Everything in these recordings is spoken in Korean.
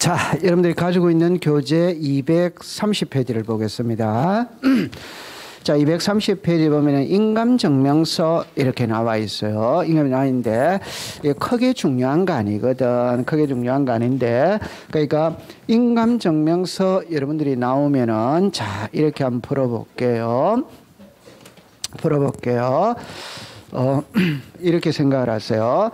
자, 여러분들이 가지고 있는 교재 230페이지를 보겠습니다. 자, 230페이지 보면은 인감증명서 이렇게 나와 있어요. 인감이 나와 있는데 이게 크게 중요한 거 아니거든. 크게 중요한 거 아닌데, 그러니까 인감증명서 여러분들이 나오면은 자, 이렇게 한번 풀어볼게요. 이렇게 생각을 하세요.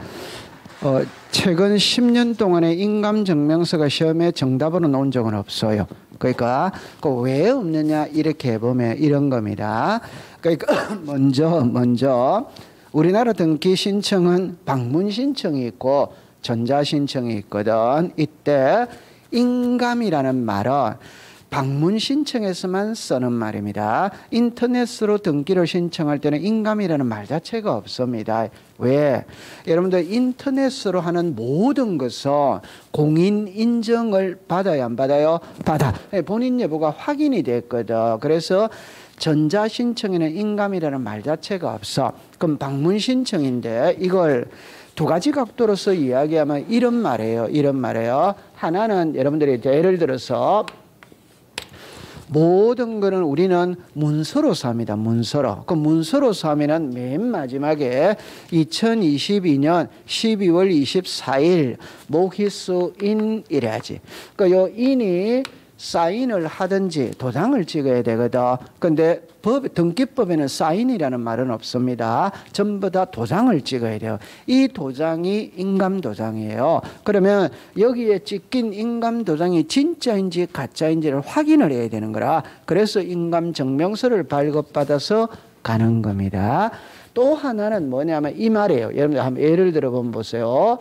최근 10년 동안의 인감증명서가 시험에 정답으로 나온 적은 없어요. 그러니까 왜 없느냐 이렇게 해보면 이런 겁니다. 그러니까 먼저 우리나라 등기 신청은 방문 신청이 있고 전자 신청이 있거든. 이때 인감이라는 말은 방문 신청에서만 쓰는 말입니다. 인터넷으로 등기를 신청할 때는 인감이라는 말 자체가 없습니다. 왜? 여러분들 인터넷으로 하는 모든 것은 공인 인정을 받아야 안 받아요? 받아. 본인 여부가 확인이 됐거든. 그래서 전자 신청에는 인감이라는 말 자체가 없어. 그럼 방문 신청인데 이걸 두 가지 각도로서 이야기하면 이런 말이에요. 하나는 여러분들이 예를 들어서 모든 거는 우리는 문서로서 합니다. 문서로. 그 문서로서 하면은 맨 마지막에 2022년 12월 24일 모기수인 이래야지. 그러니까 요 인이 사인을 하든지 도장을 찍어야 되거든. 근데 등기법에는 사인이라는 말은 없습니다. 전부 다 도장을 찍어야 돼요. 이 도장이 인감도장이에요. 그러면 여기에 찍힌 인감도장이 진짜인지 가짜인지를 확인을 해야 되는 거라. 그래서 인감증명서를 발급받아서 가는 겁니다. 또 하나는 뭐냐면 이 말이에요. 여러분들 한번 예를 들어보면 보세요.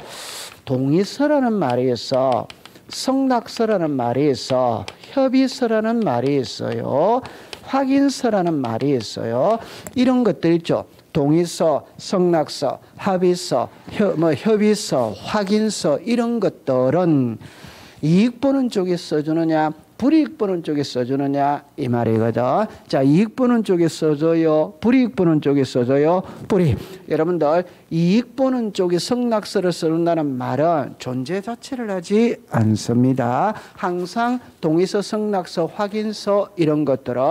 동의서라는 말이 있어. 성낙서라는 말이 있어. 협의서라는 말이 있어요. 확인서라는 말이 있어요. 이런 것들 있죠. 동의서, 성낙서, 합의서, 협의서, 확인서 이런 것들은 이익 보는 쪽에 써주느냐 불이익 보는 쪽에 써주느냐 이 말이거든. 자, 이익 보는 쪽에 써줘요? 불이익 보는 쪽에 써줘요? 불이익. 여러분들 이익 보는 쪽에 성낙서를 써준다는 말은 존재 자체를 하지 않습니다. 항상 동의서, 성낙서, 확인서 이런 것들은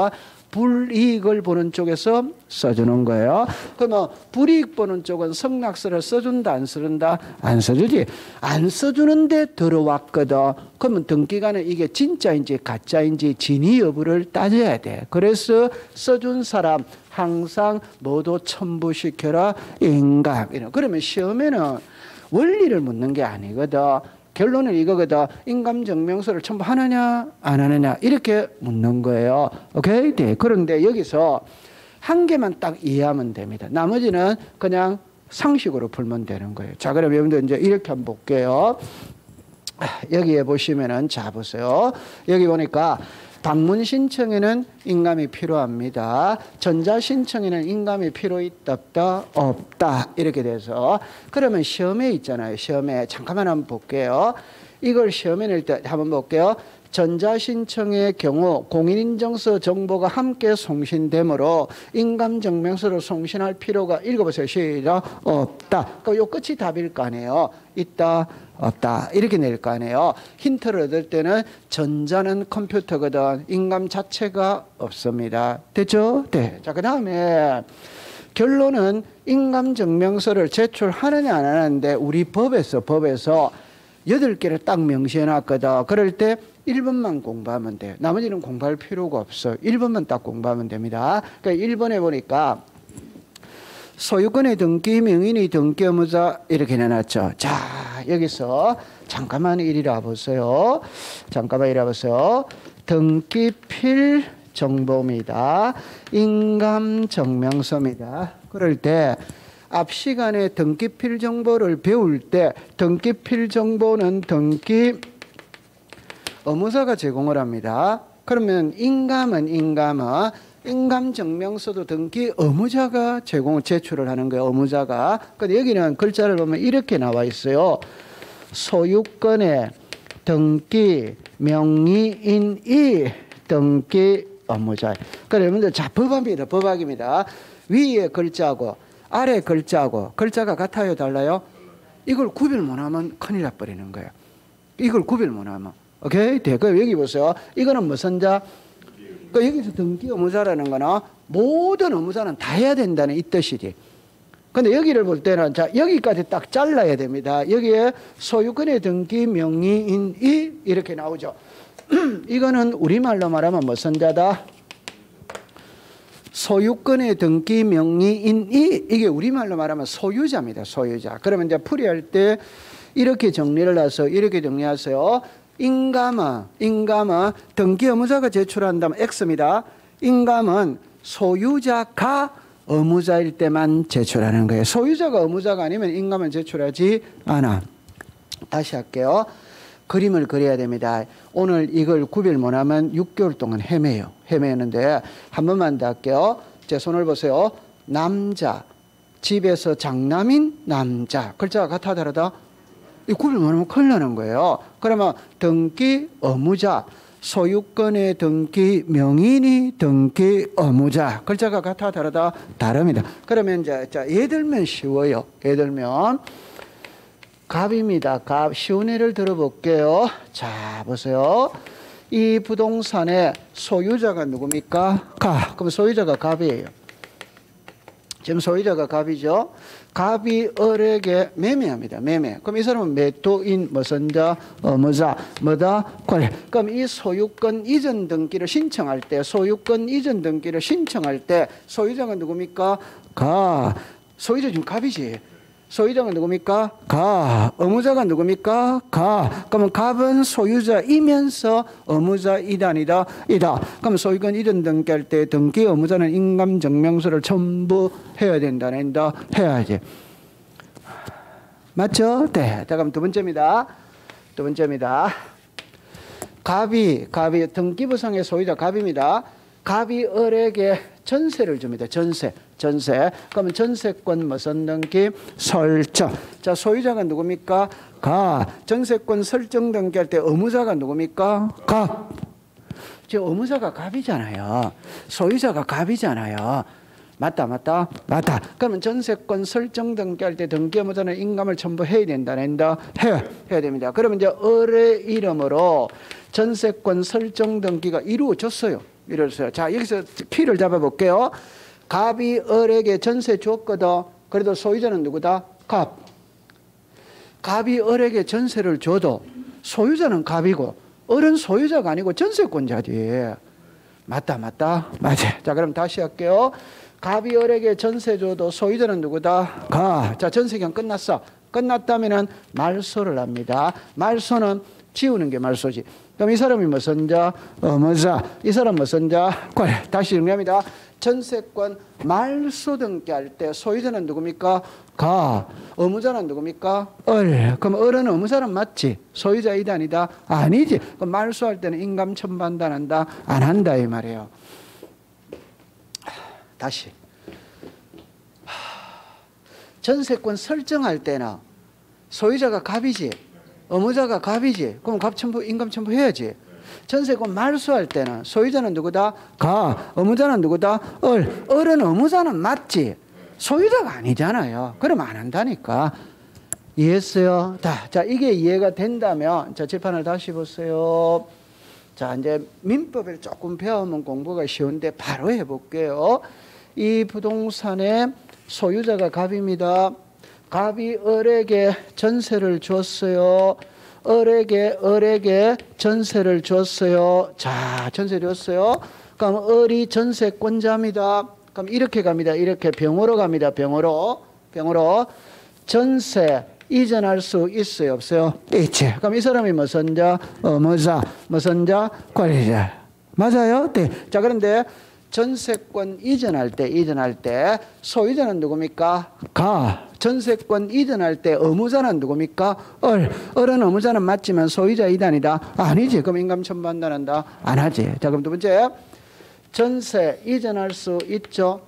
불이익을 보는 쪽에서 써주는 거예요. 그러면 불이익 보는 쪽은 성낙서를 써준다 안 써준다? 안 써주지. 안 써주는데 들어왔거든. 그러면 등기관은 이게 진짜인지 가짜인지 진위 여부를 따져야 돼. 그래서 써준 사람 항상 모두 첨부시켜라 인감. 그러면 시험에는 원리를 묻는 게 아니거든. 결론은 이거거든. 인감증명서를 첨부하느냐 안 하느냐 이렇게 묻는 거예요. 오케이? 네. 그런데 여기서 한 개만 딱 이해하면 됩니다. 나머지는 그냥 상식으로 풀면 되는 거예요. 자, 그럼 여러분들 이제 이렇게 한번 볼게요. 여기에 보시면은 자 보세요. 여기 보니까 방문 신청에는 인감이 필요합니다. 전자 신청에는 인감이 필요 있다 없다? 없다. 이렇게 돼서 그러면 시험에 있잖아요. 시험에 잠깐만 한번 볼게요. 이걸 시험에 낼 때 한번 볼게요. 전자 신청의 경우 공인인증서 정보가 함께 송신되므로 인감증명서로 송신할 필요가 읽어보세요. 시작. 없다. 그럼 요 끝이 답일 거 아니에요. 있다. 없다. 이렇게 낼 거 아니에요. 힌트를 얻을 때는 전자는 컴퓨터거든. 인감 자체가 없습니다. 됐죠? 네. 자, 그 다음에 결론은 인감증명서를 제출하느냐 안 하는데 우리 법에서 8개를 딱 명시해 놨거든. 그럴 때 1번만 공부하면 돼요. 나머지는 공부할 필요가 없어요. 1번만 딱 공부하면 됩니다. 그러니까 1번에 보니까 소유권의 등기, 명인의 등기 의무자 이렇게 내놨죠. 자, 여기서 잠깐만 이리라 보세요. 등기필 정보입니다. 인감증명서입니다. 그럴 때 앞 시간에 등기필 정보를 배울 때 등기필 정보는 등기 의무자가 제공을 합니다. 그러면 인감은 인감증명서도 등기 의무자가 제출을 하는 거예요. 의무자가. 근데 여기는 글자를 보면 이렇게 나와 있어요. 소유권의 등기 명의인이 등기 의무자. 그러면 여러분들 자 법학입니다. 법학입니다. 위에 글자하고 아래 글자하고 글자가 같아요, 달라요? 이걸 구별 못하면 큰일 나버리는 거예요. 이걸 구별 못하면. 오케이? 네. 그럼 여기 보세요. 이거는 무슨 자? 그러니까 여기서 등기 의무자라는 거는 모든 의무자는 다 해야 된다는 이 뜻이지. 근데 여기를 볼 때는 자, 여기까지 딱 잘라야 됩니다. 여기에 소유권의 등기 명의인이 이렇게 나오죠. 이거는 우리말로 말하면 무슨 자다? 소유권의 등기 명의인이 이게 우리말로 말하면 소유자입니다. 소유자. 그러면 이제 풀이할 때 이렇게 정리를 해서 이렇게 정리하세요. 인감은 등기 의무자가 제출한다면 X입니다. 인감은 소유자가 의무자일 때만 제출하는 거예요. 소유자가 의무자가 아니면 인감은 제출하지 않아. 다시 할게요. 그림을 그려야 됩니다. 오늘 이걸 구별 못하면 6개월 동안 헤매는데 한 번만 더 할게요. 제 손을 보세요. 남자, 집에서 장남인 남자. 글자가 같아 다르다? 이 구별 못하면 큰일 나는 거예요. 그러면 등기 의무자, 소유권의 등기 명의인이 등기 의무자. 글자가 같아 다르다? 다릅니다. 그러면 이제 예를 들면 쉬워요. 예를 들면 갑입니다. 갑. 쉬운 예를 들어볼게요. 자, 보세요. 이 부동산의 소유자가 누굽니까? 가. 그럼 소유자가 갑이에요. 지금 소유자가 갑이죠. 갑이 을에게 매매합니다. 매매. 그럼 이 사람은 매도인, 무선자, 의무자, 뭐다? 권리. 그럼 이 소유권 이전 등기를 신청할 때, 소유권 이전 등기를 신청할 때 소유자가 누굽니까? 가. 소유자 지금 갑이지. 소유자가 누굽니까? 가. 의무자가 누굽니까? 가. 그러면 갑은 소유자이면서 의무자이다, 아니다? 이다. 그럼 소유권 이전 등기할 때 등기 의무자는 인감증명서를 첨부해야 된다, 아니다? 해야지. 맞죠? 네. 자, 그럼 두 번째입니다. 두 번째입니다. 갑이 등기부상의 소유자 갑입니다. 갑이 을에게 전세를 줍니다. 전세. 그러면 전세권 무슨 등기? 설정. 자, 소유자가 누굽니까? 가. 전세권 설정 등기할 때 의무자가 누굽니까? 갑. 지금 의무자가 갑이잖아요. 소유자가 갑이잖아요. 맞다. 그러면 전세권 설정 등기할 때 등기 의무자는 인감을 첨부해야 된다, 낸다? 해야 됩니다. 그러면 이제 을의 이름으로 전세권 설정 등기가 이루어졌어요. 자, 여기서 키를 잡아볼게요. 갑이 을에게 전세 줬거든. 그래도 소유자는 누구다? 갑. 갑이 을에게 전세를 줘도 소유자는 갑이고 을은 소유자가 아니고 전세권자지. 맞다. 자, 그럼 다시 할게요. 갑이 을에게 전세 줘도 소유자는 누구다? 가. 자, 전세 기간 끝났어. 끝났다면은 말소를 합니다. 말소는 지우는 게 말소지. 그럼 이 사람이 무슨 자? 의무자. 이 사람 무슨 자? 권리. 다시 정리합니다. 전세권 말소 등기할 때 소유자는 누굽니까? 가. 의무자는 누굽니까? 을. 그럼 을은 의무자는 맞지? 소유자이다, 아니다? 아니지. 그럼 말소할 때는 인감 첨부한다, 안 한다? 안 한다, 이 말이에요. 다시. 전세권 설정할 때는 소유자가 갑이지, 의무자가 갑이지. 그럼 갑 첨부, 인감 첨부 해야지. 전세권 말소할 때는 소유자는 누구다? 가. 의무자는 누구다? 을. 을은 의무자는 맞지, 소유자가 아니잖아요. 그러면 안 한다니까. 이해했어요? 자, 이게 이해가 된다면, 자, 재판을 다시 보세요. 자, 이제 민법을 조금 배우면 공부가 쉬운데 바로 해볼게요. 이 부동산의 소유자가 갑입니다. 갑이 을에게 전세를 줬어요. 을에게 전세를 줬어요. 자, 전세 줬어요. 그럼 을이 전세권자입니다. 그럼 이렇게 갑니다. 이렇게 병으로 갑니다. 병으로. 전세 이전할 수 있어요, 없어요? 있지. 그럼 이 사람이 무슨 자? 의무자. 무슨 자? 권리자. 맞아요? 네. 자, 그런데 전세권 이전할 때 소유자는 누굽니까? 가. 전세권 이전할 때 의무자는 누굽니까? 을. 을은 의무자는 맞지만 소유자이다, 아니다? 아니지. 그럼 인감 첨부한다, 안 한다? 안 하지. 자, 그럼 두 번째. 전세 이전할 수 있죠.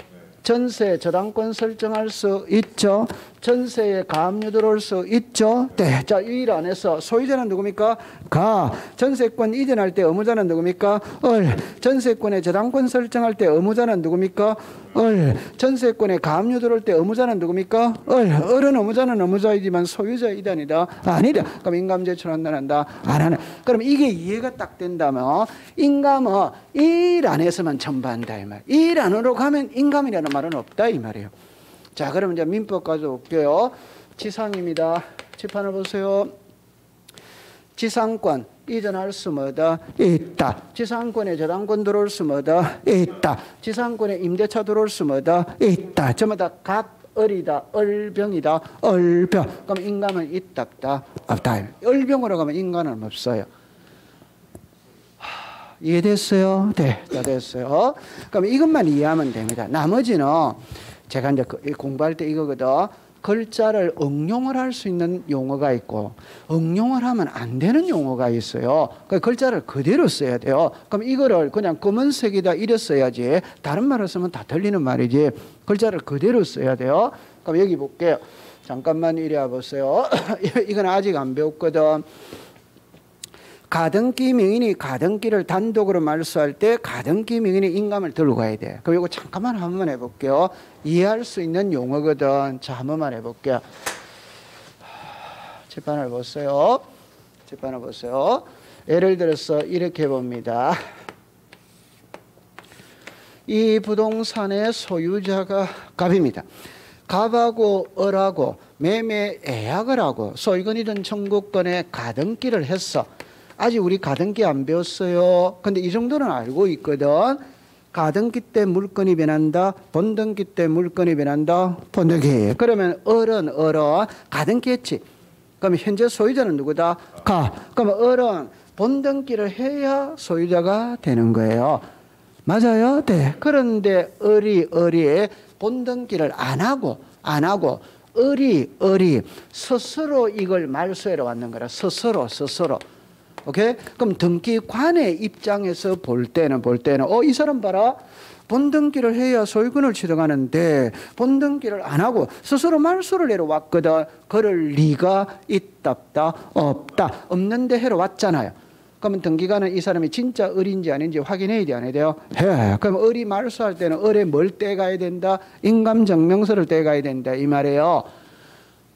전세 저당권 설정할 수 있죠. 전세에 가압류 들어올 수 있죠. 네. 자, 이 일 안에서 소유자는 누굽니까? 가. 전세권 이전할 때 의무자는 누굽니까? 을. 전세권의 저당권 설정할 때 의무자는 누굽니까? 을. 전세권에 가압류 들어올 때 의무자는 누굽니까? 을. 을은 의무자는 의무자이지만 소유자이다 아니다? 아니다. 그럼 인감 제출한다 안 하는. 그럼 이게 이해가 딱 된다면 인감은 일 안에서만 첨부한다 이 말. 일 안으로 가면 인감이라는 말은 없다 이 말이에요. 자, 그럼 이제 민법 가져올게요. 지상입니다. 지판을 보세요. 지상권 이전할 수 뭐다? 있다. 지상권에 저당권 들어올 수 뭐다? 있다. 지상권에 임대차 들어올 수 뭐다? 있다. 전부 다 을이다. 을병이다. 을병. 그럼 인감은 있다 없다. 을병으로 가면 인감은 없어요. 이해됐어요? 네, 다 됐어요. 그럼 이것만 이해하면 됩니다. 나머지는 제가 이제 공부할 때 이거거든. 글자를 응용을 할 수 있는 용어가 있고 응용을 하면 안 되는 용어가 있어요. 그 글자를 그대로 써야 돼요. 그럼 이거를 그냥 검은색이다 이래 써야지 다른 말을 쓰면 다 틀리는 말이지 글자를 그대로 써야 돼요. 그럼 여기 볼게요. 잠깐만 이리 와보세요. 이건 아직 안 배웠거든. 가등기 명인이 가등기를 단독으로 말소할 때 가등기 명인이 인감을 들고 가야 돼. 그럼 이거 잠깐만 한번 해볼게요. 이해할 수 있는 용어거든. 자, 한 번만 해볼게요. 재판을 보세요. 재판을 보세요. 예를 들어서 이렇게 봅니다. 이 부동산의 소유자가 갑입니다. 갑하고 을하고 매매 계약을 하고 소유권이든 청구권에 가등기를 했어. 아직 우리 가등기 안 배웠어요. 근데 이 정도는 알고 있거든. 가등기 때 물건이 변한다. 본등기 때 물건이 변한다. 본등기. 그러면 을은 가등기 했지. 그럼 현재 소유자는 누구다? 가. 그러면 을은 본등기를 해야 소유자가 되는 거예요. 맞아요? 네. 그런데 을이 본등기를 안 하고 을이 스스로 이걸 말소하러 왔는 거라. 스스로. 오케이? 그럼 등기관의 입장에서 볼 때는 이 사람 봐라. 본등기를 해야 소유권을 취득하는데 본등기를 안 하고 스스로 말소를 해러 왔거든. 그럴 리가 있다 없다. 없는데 해러 왔잖아요. 그러면 등기관은 이 사람이 진짜 을인지 아닌지 확인해야 돼, 안 해야 돼요? 해. 그럼 을이 말소할 때는 을에 뭘 떼가야 된다? 인감증명서를 떼가야 된다 이 말이에요.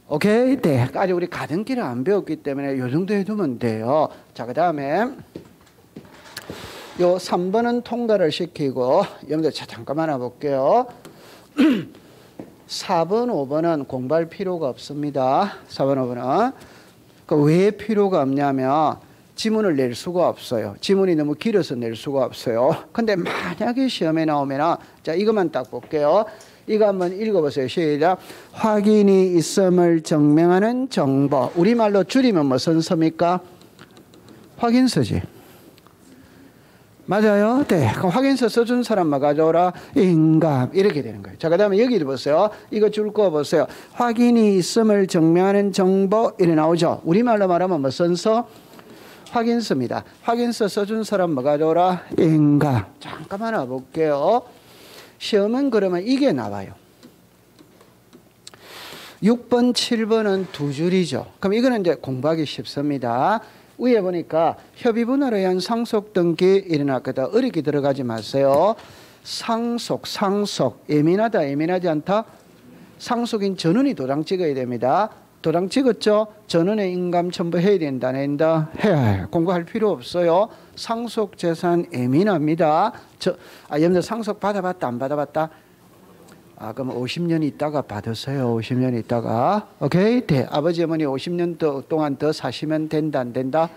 오케이? 네. 아직 우리 가등기를 안 배웠기 때문에 요 정도 해두면 돼요. 자, 그 다음에 요 3번은 통과를 시키고 여러분들 잠깐만 해볼게요. 4번, 5번은 공부할 필요가 없습니다. 4번, 5번은. 왜 필요가 없냐면 지문을 낼 수가 없어요. 지문이 너무 길어서 낼 수가 없어요. 근데 만약에 시험에 나오면 자, 이것만 딱 볼게요. 이거 한번 읽어보세요. 시작. 확인이 있음을 증명하는 정보. 우리말로 줄이면 무슨 서입니까? 확인서지. 맞아요? 네. 그럼 확인서 써준 사람만 가져오라. 인감. 이렇게 되는 거예요. 자, 그 다음에 여기도 보세요. 이거 줄 거 보세요. 확인이 있음을 증명하는 정보. 이래 나오죠. 우리말로 말하면 무슨 서? 확인서입니다. 확인서 써준 사람만 가져오라. 인감. 잠깐만 와볼게요. 시험은 그러면 이게 나와요. 6번, 7번은 두 줄이죠. 그럼 이거는 이제 공부하기 쉽습니다. 위에 보니까 협의분할에 의한 상속 등기 일어났거든. 어렵게 들어가지 마세요. 상속. 예민하다, 예민하지 않다? 상속인 전원이 도장 찍어야 됩니다. 도장 찍었죠? 전원의 인감 첨부해야 된다, 안 된다? 해야 해요. 공부할 필요 없어요. 상속 재산 예민합니다. 여러분들 상속 받아봤다, 안 받아봤다? 그럼 50년 있다가 받으세요. 50년 있다가. 오케이? 네. 아버지, 어머니 50년 동안 더 사시면 된다, 안 된다?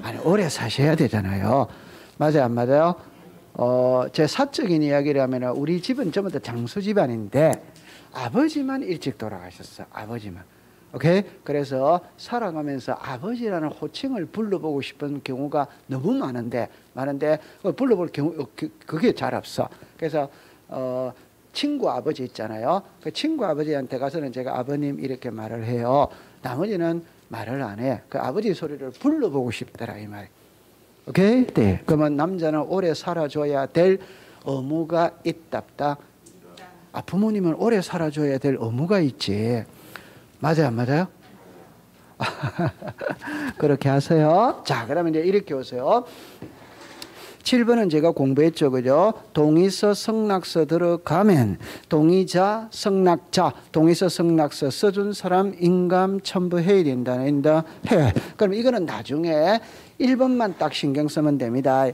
아니, 오래 사셔야 되잖아요. 맞아요, 안 맞아요? 제 사적인 이야기를 하면 우리 집은 전부 다 장수 집안인데 아버지만 일찍 돌아가셨어. 아버지만. 오케이? 그래서 살아가면서 아버지라는 호칭을 불러보고 싶은 경우가 너무 많은데 불러볼 경우 그게 잘 없어. 그래서 친구 아버지 있잖아요. 그 친구 아버지한테 가서는 제가 아버님 이렇게 말을 해요. 나머지는 말을 안 해. 그 아버지 소리를 불러보고 싶더라 이 말. 오케이? 네. 그러면 남자는 오래 살아줘야 될 의무가 있답다. 부모님은 오래 살아줘야 될 의무가 있지. 맞아요, 안 맞아요? 그렇게 하세요. 자, 그러면 이제 이렇게 오세요. 7번은 제가 공부했죠, 그죠? 동의서, 성낙서 들어가면 동의자, 성낙자, 동의서, 성낙서 써준 사람 인감 첨부해야 된다. 해. 그럼 이거는 나중에 1번만 딱 신경 쓰면 됩니다.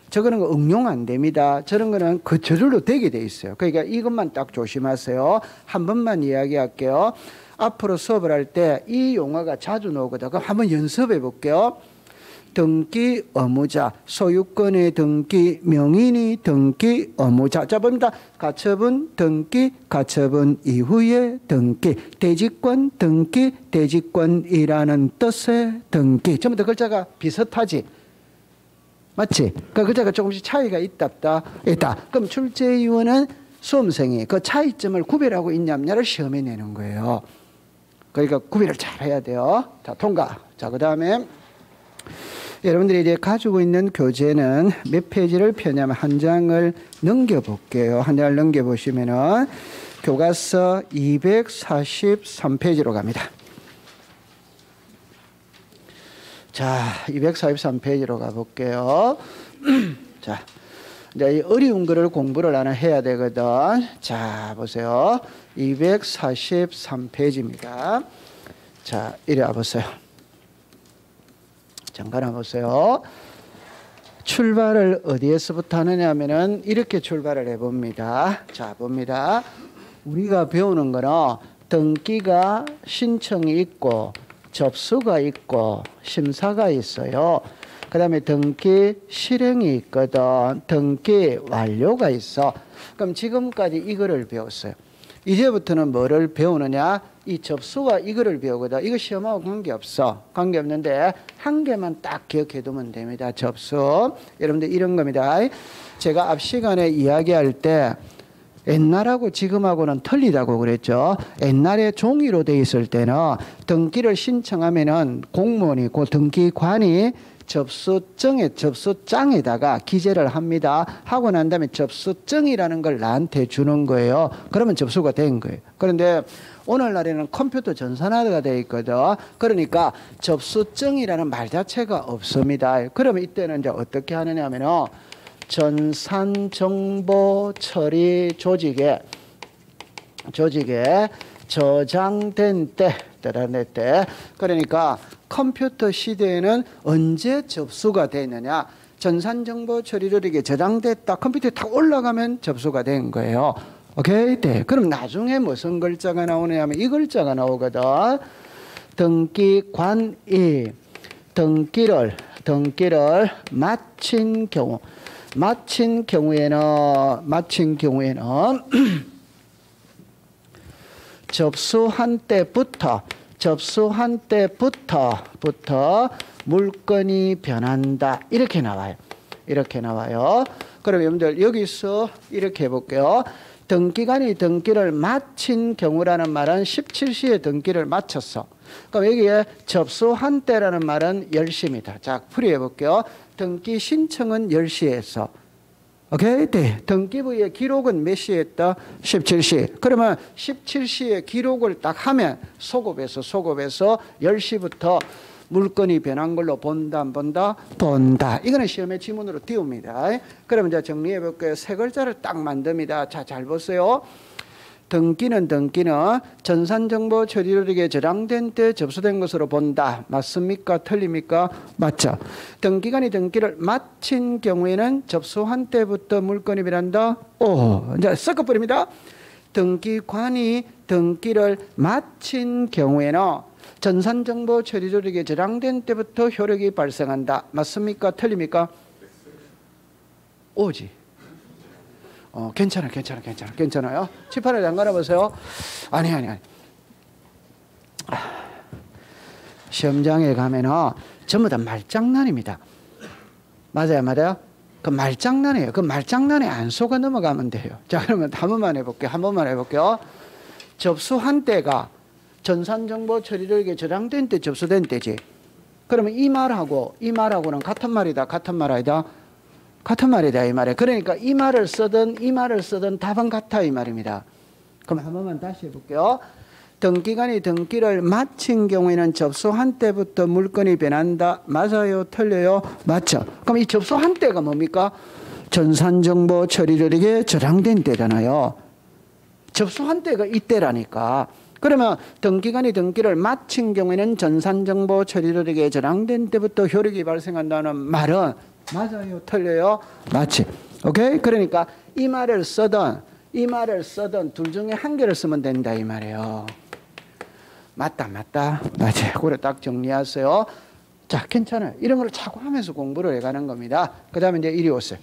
저거는 응용 안 됩니다. 저런 거는 그 저절로 되게 돼 있어요. 그러니까 이것만 딱 조심하세요. 한 번만 이야기할게요. 앞으로 수업을 할 때 이 용어가 자주 나오거든. 그럼 한번 연습해 볼게요. 등기 의무자, 소유권의 등기, 명인이 등기 의무자. 자, 봅니다. 가처분 등기, 가처분 이후의 등기, 대지권 등기, 대지권이라는 뜻의 등기. 전부 다 글자가 비슷하지? 맞지? 그 글자가 조금씩 차이가 있다. 그럼 출제위원은 수험생이 그 차이점을 구별하고 있냐 없냐를 시험에 내는 거예요. 그러니까 구별을 잘 해야 돼요. 자, 통과. 자, 그 다음에 여러분들이 이제 가지고 있는 교재는 몇 페이지를 펴냐면 한 장을 넘겨볼게요. 한 장을 넘겨보시면은 교과서 243페이지로 갑니다. 자, 243페이지로 가볼게요. 자, 이제 이 어려운 거를 공부를 나는 해야 되거든. 자, 보세요. 243페이지입니다. 자, 이리 와보세요. 잠깐 와보세요. 출발을 어디에서부터 하느냐 하면은 이렇게 출발을 해봅니다. 자, 봅니다. 우리가 배우는 거는 등기가 신청이 있고 접수가 있고 심사가 있어요. 그 다음에 등기 실행이 있거든. 등기 완료가 있어. 그럼 지금까지 이거를 배웠어요. 이제부터는 뭐를 배우느냐? 이 접수가 이거를 배우거든. 이거 시험하고 관계없어. 관계없는데 한 개만 딱 기억해두면 됩니다. 접수. 여러분들 이런 겁니다. 제가 앞 시간에 이야기할 때 옛날하고 지금하고는 틀리다고 그랬죠. 옛날에 종이로 돼 있을 때는 등기를 신청하면은 공무원이 그 등기관이 접수장에다가 기재를 합니다. 하고 난 다음에 접수증이라는 걸 나한테 주는 거예요. 그러면 접수가 된 거예요. 그런데 오늘날에는 컴퓨터 전산화가 되어 있거든. 그러니까 접수증이라는 말 자체가 없습니다. 그러면 이때는 이제 어떻게 하느냐 하면은 전산정보처리 조직에 저장된 때, 그러니까 컴퓨터 시대에는 언제 접수가 되느냐? 전산정보 처리 조직에 저장됐다. 컴퓨터에 딱 올라가면 접수가 된 거예요. 오케이? 네. 그럼 나중에 무슨 글자가 나오냐면 이 글자가 나오거든. 등기관이 등기를 마친 경우에는 접수한 때부터 물건이 변한다. 이렇게 나와요. 그럼 여러분들 여기서 이렇게 해볼게요. 등기관이 등기를 마친 경우라는 말은 17시에 등기를 마쳤어. 그럼 여기에 접수한 때라는 말은 10시입니다. 자, 풀이해 볼게요. 등기 신청은 10시에 했어. 오케이? 네. 등기부의 기록은 몇 시에 했다? 17시. 그러면 17시에 기록을 딱 하면 소급해서 10시부터 물건이 변한 걸로 본다, 안 본다? 본다. 이거는 시험의 지문으로 띄웁니다. 그러면 이제 정리해 볼게요. 세 글자를 딱 만듭니다. 자, 잘 보세요. 등기는 전산정보 처리조직에 저장된 때 접수된 것으로 본다. 맞습니까? 틀립니까? 맞죠. 등기관이 등기를 마친 경우에는 접수한 때부터 물건이 변한다. 이제 섞어버립니다. 등기관이 등기를 마친 경우에는 전산정보 처리조직에 저장된 때부터 효력이 발생한다. 맞습니까? 틀립니까? 오지. 괜찮아요. 칠판에 안 갈아보세요. 아니. 시험장에 가면은 전부 다 말장난입니다. 맞아요. 그 말장난이에요. 그 말장난에 안 속아 넘어가면 돼요. 자, 그러면 한 번만 해볼게요. 접수한 때가 전산정보 처리조직에 저장된 때 접수된 때지. 그러면 이 말하고는 같은 말이다. 같은 말이다 이 말이에요. 그러니까 이 말을 쓰든 답은 같아 이 말입니다. 그럼 한 번만 다시 해볼게요. 등기관이 등기를 마친 경우에는 접수한 때부터 물건이 변한다. 맞아요? 틀려요? 맞죠? 그럼 이 접수한 때가 뭡니까? 전산정보 처리력에 저장된 때잖아요. 접수한 때가 이때라니까. 그러면 등기관이 등기를 마친 경우에는 전산정보 처리력에 저장된 때부터 효력이 발생한다는 말은 맞아요? 틀려요? 맞지? 오케이? 그러니까 이 말을 쓰든 이 말을 쓰든 둘 중에 한 개를 쓰면 된다 이 말이에요. 맞다 맞지? 그래 딱 정리하세요. 자, 괜찮아요. 이런 걸 자꾸 하면서 공부를 해가는 겁니다. 그 다음에 이제 이리 오세요.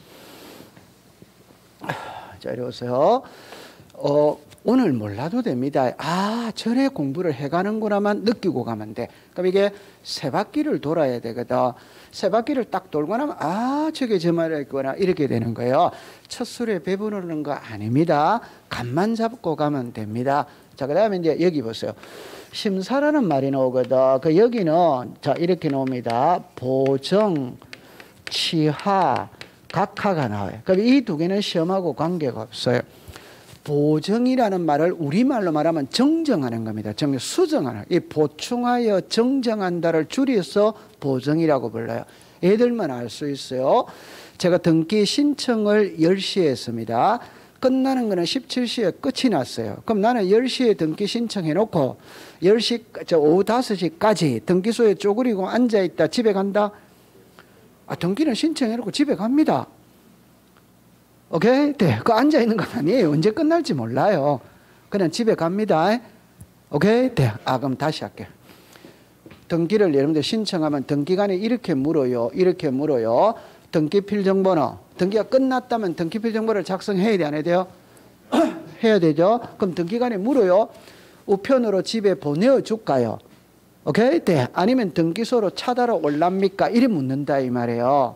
자, 이리 오세요. 오늘 몰라도 됩니다. 아, 저래 공부를 해가는구나만 느끼고 가면 돼. 그럼 이게 세 바퀴를 돌아야 되거든. 세 바퀴를 딱 돌고 나면 아, 저게 저 말이었구나 이렇게 되는 거예요. 첫 술에 배부르는 거 아닙니다. 감만 잡고 가면 됩니다. 자, 그 다음에 이제 여기 보세요. 심사라는 말이 나오거든. 그 여기는 자 이렇게 나옵니다. 보정, 취하, 각하가 나와요. 그럼 이 두 개는 시험하고 관계가 없어요. 보정이라는 말을 우리말로 말하면 정정하는 겁니다. 수정하는. 이 보충하여 정정한다를 줄여서 보정이라고 불러요. 애들만 알 수 있어요. 제가 등기 신청을 10시에 했습니다. 끝나는 거는 17시에 끝이 났어요. 그럼 나는 10시에 등기 신청해 놓고 10시, 오후 5시까지 등기소에 쪼그리고 앉아있다 집에 간다? 아, 등기는 신청해 놓고 집에 갑니다. 오케이? 네. 그 앉아있는 건 아니에요. 언제 끝날지 몰라요. 그냥 집에 갑니다. 오케이? 네. 아, 그럼 다시 할게요. 등기를 여러분들 신청하면 등기관이 이렇게 물어요. 이렇게 물어요. 등기필 정보는 등기가 끝났다면 등기필 정보를 작성해야 돼, 안 해야 돼요? 해야 되죠. 그럼 등기관이 물어요. 우편으로 집에 보내줄까요? 오케이? 네. 아니면 등기소로 차달아 올랍니까? 이래 묻는다 이 말이에요.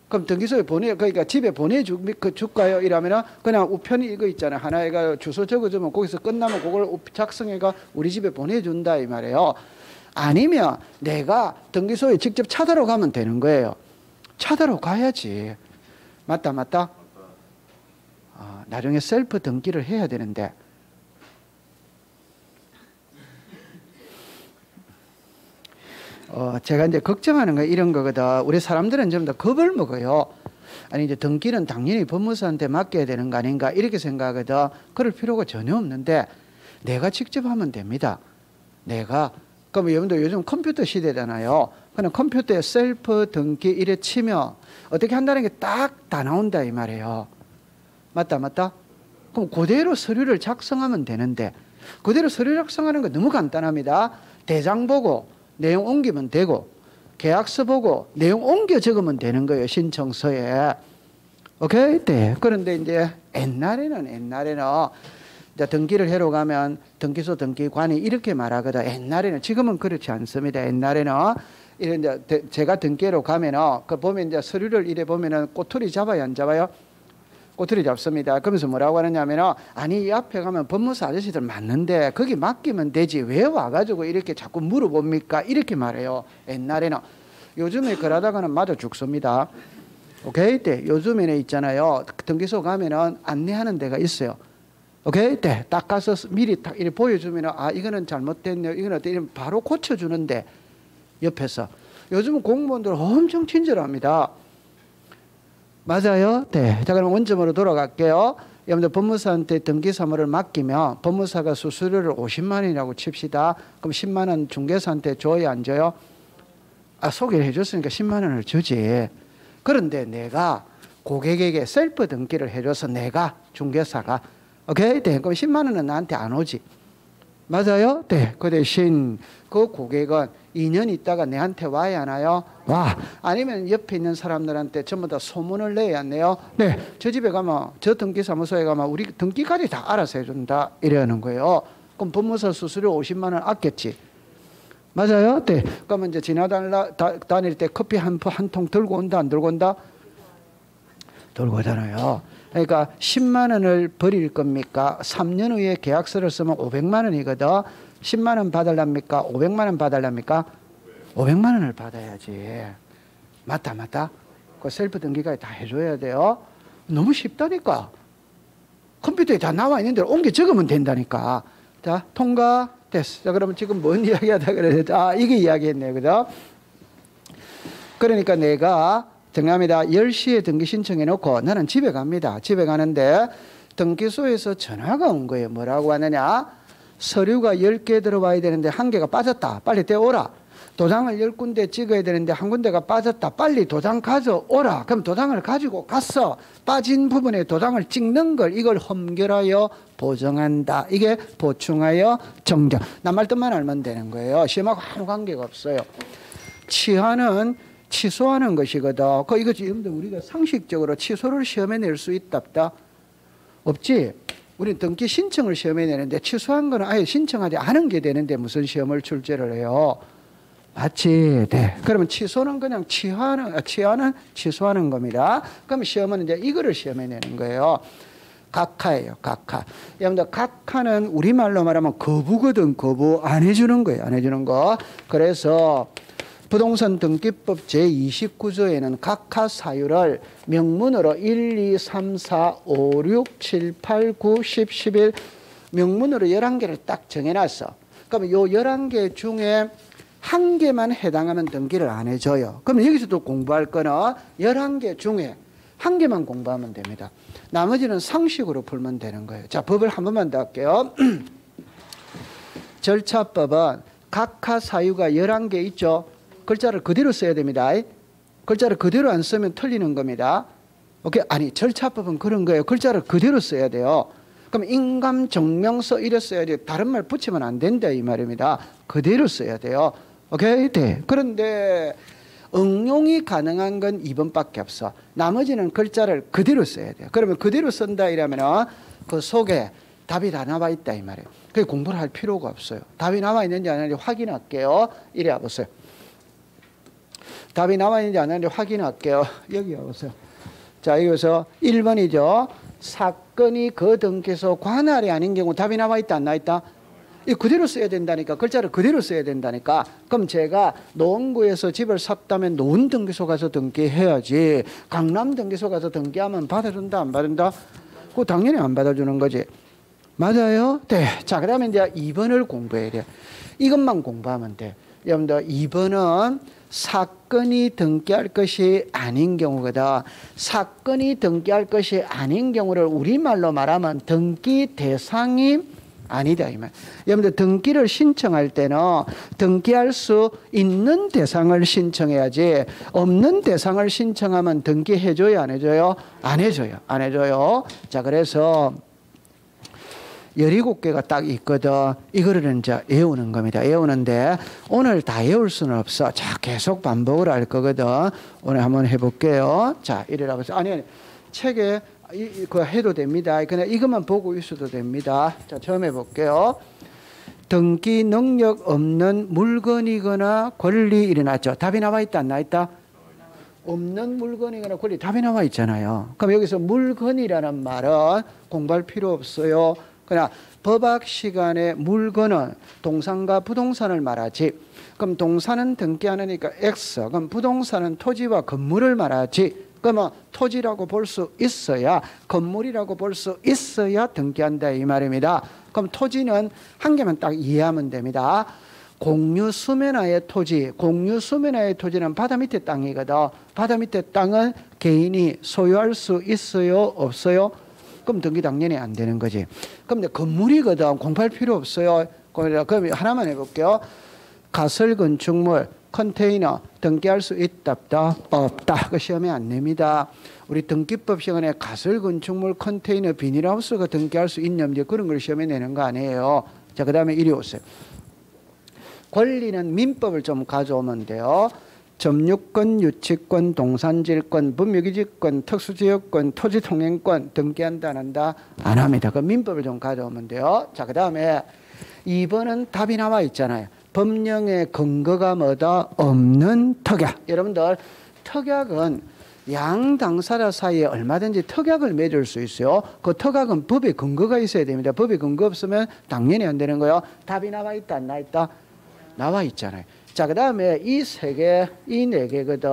그럼 등기소에 그러니까 집에 보내줄까요? 이러면은 그냥 우편이 이거 있잖아요. 하나에가 주소 적어주면 거기서 끝나면 그걸 작성해가 우리 집에 보내준다 이 말이에요. 아니면 내가 등기소에 직접 찾아러 가면 되는 거예요. 찾아러 가야지. 맞다. 나중에 셀프 등기를 해야 되는데. 제가 이제 걱정하는 거 이런 거거든. 우리 사람들은 좀 더 겁을 먹어요. 아니, 이제 등기는 당연히 법무사한테 맡겨야 되는 거 아닌가 이렇게 생각하거든. 그럴 필요가 전혀 없는데 내가 직접 하면 됩니다. 그럼 여러분들 요즘 컴퓨터 시대잖아요. 그냥 컴퓨터에 셀프 등기 이래 치면 어떻게 한다는 게 딱 다 나온다 이 말이에요. 맞다? 그럼 그대로 서류를 작성하면 되는데 그대로 서류 작성하는 거 너무 간단합니다. 대장 보고 내용 옮기면 되고 계약서 보고 내용 옮겨 적으면 되는 거예요. 신청서에. 오케이? 네. 그런데 이제 옛날에는 이제 등기를 하러 가면 등기소 등기관이 이렇게 말하거든. 옛날에는, 지금은 그렇지 않습니다. 옛날에는 이런 이제 제가 등기로 가면은 그 보면 이제 서류를 이래 보면은 꼬투리 잡아요, 안 잡아요? 꼬투리 잡습니다. 그러면서 뭐라고 하느냐면은 아니 이 앞에 가면 법무사 아저씨들 맞는데 거기 맡기면 되지 왜 와가지고 이렇게 자꾸 물어봅니까? 이렇게 말해요. 옛날에는. 요즘에 그러다가는 맞아 죽습니다. 오케이? 네. 요즘에는 있잖아요. 등기소 가면은 안내하는 데가 있어요. 오케이? 네. 딱 가서 미리 딱 이렇게 보여주면은 아 이거는 잘못됐네요. 이거는 어때? 이러면 바로 고쳐주는데 옆에서. 요즘은 공무원들 엄청 친절합니다. 맞아요? 네. 자, 그럼 원점으로 돌아갈게요. 여러분들 법무사한테 등기사무를 맡기면 법무사가 수수료를 50만 원이라고 칩시다. 그럼 10만 원 중개사한테 줘요, 안 줘요? 아, 소개를 해줬으니까 10만 원을 주지. 그런데 내가 고객에게 셀프 등기를 해줘서 내가 중개사가 오케이? 네. 그럼 10만 원은 나한테 안 오지. 맞아요? 네. 그 대신 그 고객은 2년 있다가 내한테 와야 하나요? 와. 아니면 옆에 있는 사람들한테 전부 다 소문을 내야 안 내요? 네. 저 집에 가면, 저 등기사무소에 가면 우리 등기까지 다 알아서 해준다. 이러는 거예요. 그럼 법무사 수수료 50만 원 아꼈지. 맞아요? 네. 그러면 이제 다닐 때 커피 한 통 들고 온다, 안 들고 온다? 들고 오잖아요. 그러니까 10만 원을 버릴 겁니까? 3년 후에 계약서를 쓰면 500만 원이거든. 10만 원 받으랍니까? 500만 원 받으랍니까? 500만 원을 받아야지. 맞다. 그 셀프 등기까지 다 해줘야 돼요. 너무 쉽다니까. 컴퓨터에 다 나와 있는 대로 옮겨 적으면 된다니까. 자, 통과 됐어. 자, 그러면 지금 뭔 이야기하다 그래야 돼? 아, 이게 이야기했네. 그죠? 그러니까 내가 정합니다. 10시에 등기 신청해 놓고 나는 집에 갑니다. 집에 가는데 등기소에서 전화가 온 거예요. 뭐라고 하느냐? 서류가 10개 들어와야 되는데 1개가 빠졌다. 빨리 떼오라. 도장을 10군데 찍어야 되는데 1군데가 빠졌다. 빨리 도장 가져오라. 그럼 도장을 가지고 갔어. 빠진 부분에 도장을 찍는 걸 이걸 험결하여 보정한다. 이게 보충하여 정정. 낱말 뜻만 알면 되는 거예요. 시험하고 아무 관계가 없어요. 취하는 취소하는 것이거든. 이거 지금 우리가 상식적으로 취소를 시험에 낼 수 있다 없다? 없지. 우리는 등기 신청을 시험에 내는데 취소한 거는 아예 신청하지 않은 게 되는데 무슨 시험을 출제를 해요? 맞지? 네. 그러면 취소는 그냥 취소하는 겁니다. 그럼 시험은 이제 이거를 시험에 내는 거예요. 각하예요, 각하. 여러분들, 각하는 우리말로 말하면 거부거든, 거부. 안 해주는 거예요, 안 해주는 거. 그래서 부동산 등기법 제29조에는 각하 사유를 명문으로 1, 2, 3, 4, 5, 6, 7, 8, 9, 10, 11 명문으로 11개를 딱 정해놨어. 그러면 요 11개 중에 1개만 해당하면 등기를 안 해줘요. 그러면 여기서도 공부할 거는 11개 중에 1개만 공부하면 됩니다. 나머지는 상식으로 풀면 되는 거예요. 자, 법을 한 번만 더 할게요. 절차법은 각하 사유가 11개 있죠. 글자를 그대로 써야 됩니다. 글자를 그대로 안 쓰면 틀리는 겁니다. 오케이? 아니, 절차법은 그런 거예요. 글자를 그대로 써야 돼요. 그럼 인감, 정명서 이래 써야 돼요. 다른 말 붙이면 안 된다 이 말입니다. 그대로 써야 돼요. 오케이? 네. 그런데 응용이 가능한 건 2번밖에 없어. 나머지는 글자를 그대로 써야 돼요. 그러면 그대로 쓴다 이러면 그 속에 답이 다 나와 있다 이 말이에요. 그게 공부를 할 필요가 없어요. 답이 나와 있는지 안 하는지 확인할게요. 이래 와보세요. 답이 나와 있는지 안 하는지 확인할게요. 여기 와보세요. 자, 여기서 1번이죠. 사건이 그 등기소 관할이 아닌 경우 답이 나와 있다 안 나와 있다? 이 그대로 써야 된다니까. 글자를 그대로 써야 된다니까. 그럼 제가 노원구에서 집을 샀다면 노원 등기소 가서 등기해야지. 강남 등기소 가서 등기하면 받아준다 안 받는다? 그거 당연히 안 받아주는 거지. 맞아요? 네. 자, 그다음에 이제 2번을 공부해야 돼. 이것만 공부하면 돼. 여러분들 2번은 사건이 등기할 것이 아닌 경우거든. 사건이 등기할 것이 아닌 경우를 우리말로 말하면 등기 대상이 아니다 이 말. 여러분들 등기를 신청할 때는 등기할 수 있는 대상을 신청해야지 없는 대상을 신청하면 등기해줘요 안 해줘요? 안 해줘요. 안 해줘요. 자, 그래서 17개가 딱 있거든. 이거를 이제 외우는 겁니다. 외우는데 오늘 다 외울 수는 없어. 자, 계속 반복을 할 거거든. 오늘 한번 해볼게요. 자, 이래라 보세요. 아니, 책에 그거 해도 됩니다. 그냥 이것만 보고 있어도 됩니다. 자, 처음 해볼게요. 등기 능력 없는 물건이거나 권리 일어났죠. 답이 나와 있다 안 나와 있다? 없는 물건이거나 권리 답이 나와 있잖아요. 그럼 여기서 물건이라는 말은 공부할 필요 없어요. 그냥 법학 시간에 물건은 동산과 부동산을 말하지. 그럼 동산은 등기 안 하니까 X. 그럼 부동산은 토지와 건물을 말하지. 그러면 토지라고 볼 수 있어야 건물이라고 볼 수 있어야 등기한다 이 말입니다. 그럼 토지는 한 개만 딱 이해하면 됩니다. 공유 수면하의 토지, 공유 수면하의 토지는 바다 밑에 땅이거든. 바다 밑에 땅은 개인이 소유할 수 있어요? 없어요? 그럼 등기 당연히 안 되는 거지. 그럼 건물이거든. 공부할 필요 없어요. 그럼 하나만 해볼게요. 가설 건축물, 컨테이너 등기할 수 있다 없다? 없다. 그 시험에 안 냅니다. 우리 등기법 시간에 가설 건축물, 컨테이너, 비닐하우스가 등기할 수 있냐 이제 그런 걸 시험에 내는 거 아니에요. 자, 그 다음에 이리 오세요. 권리는 민법을 좀 가져오면 돼요. 점유권, 유치권, 동산질권, 분묘기지권, 특수지역권, 토지통행권 등기한다 안 한다? 안 합니다. 그 민법을 좀 가져오면 돼요. 자, 그 다음에 2번은 답이 나와 있잖아요. 법령의 근거가 뭐다? 없는 특약. 여러분들 특약은 양 당사자 사이에 얼마든지 특약을 맺을 수 있어요. 그 특약은 법에 근거가 있어야 됩니다. 법에 근거 없으면 당연히 안 되는 거예요. 답이 나와 있다 안 나와 있다? 나와 있잖아요. 자, 그 다음에 이 세 개, 이 네 개거든.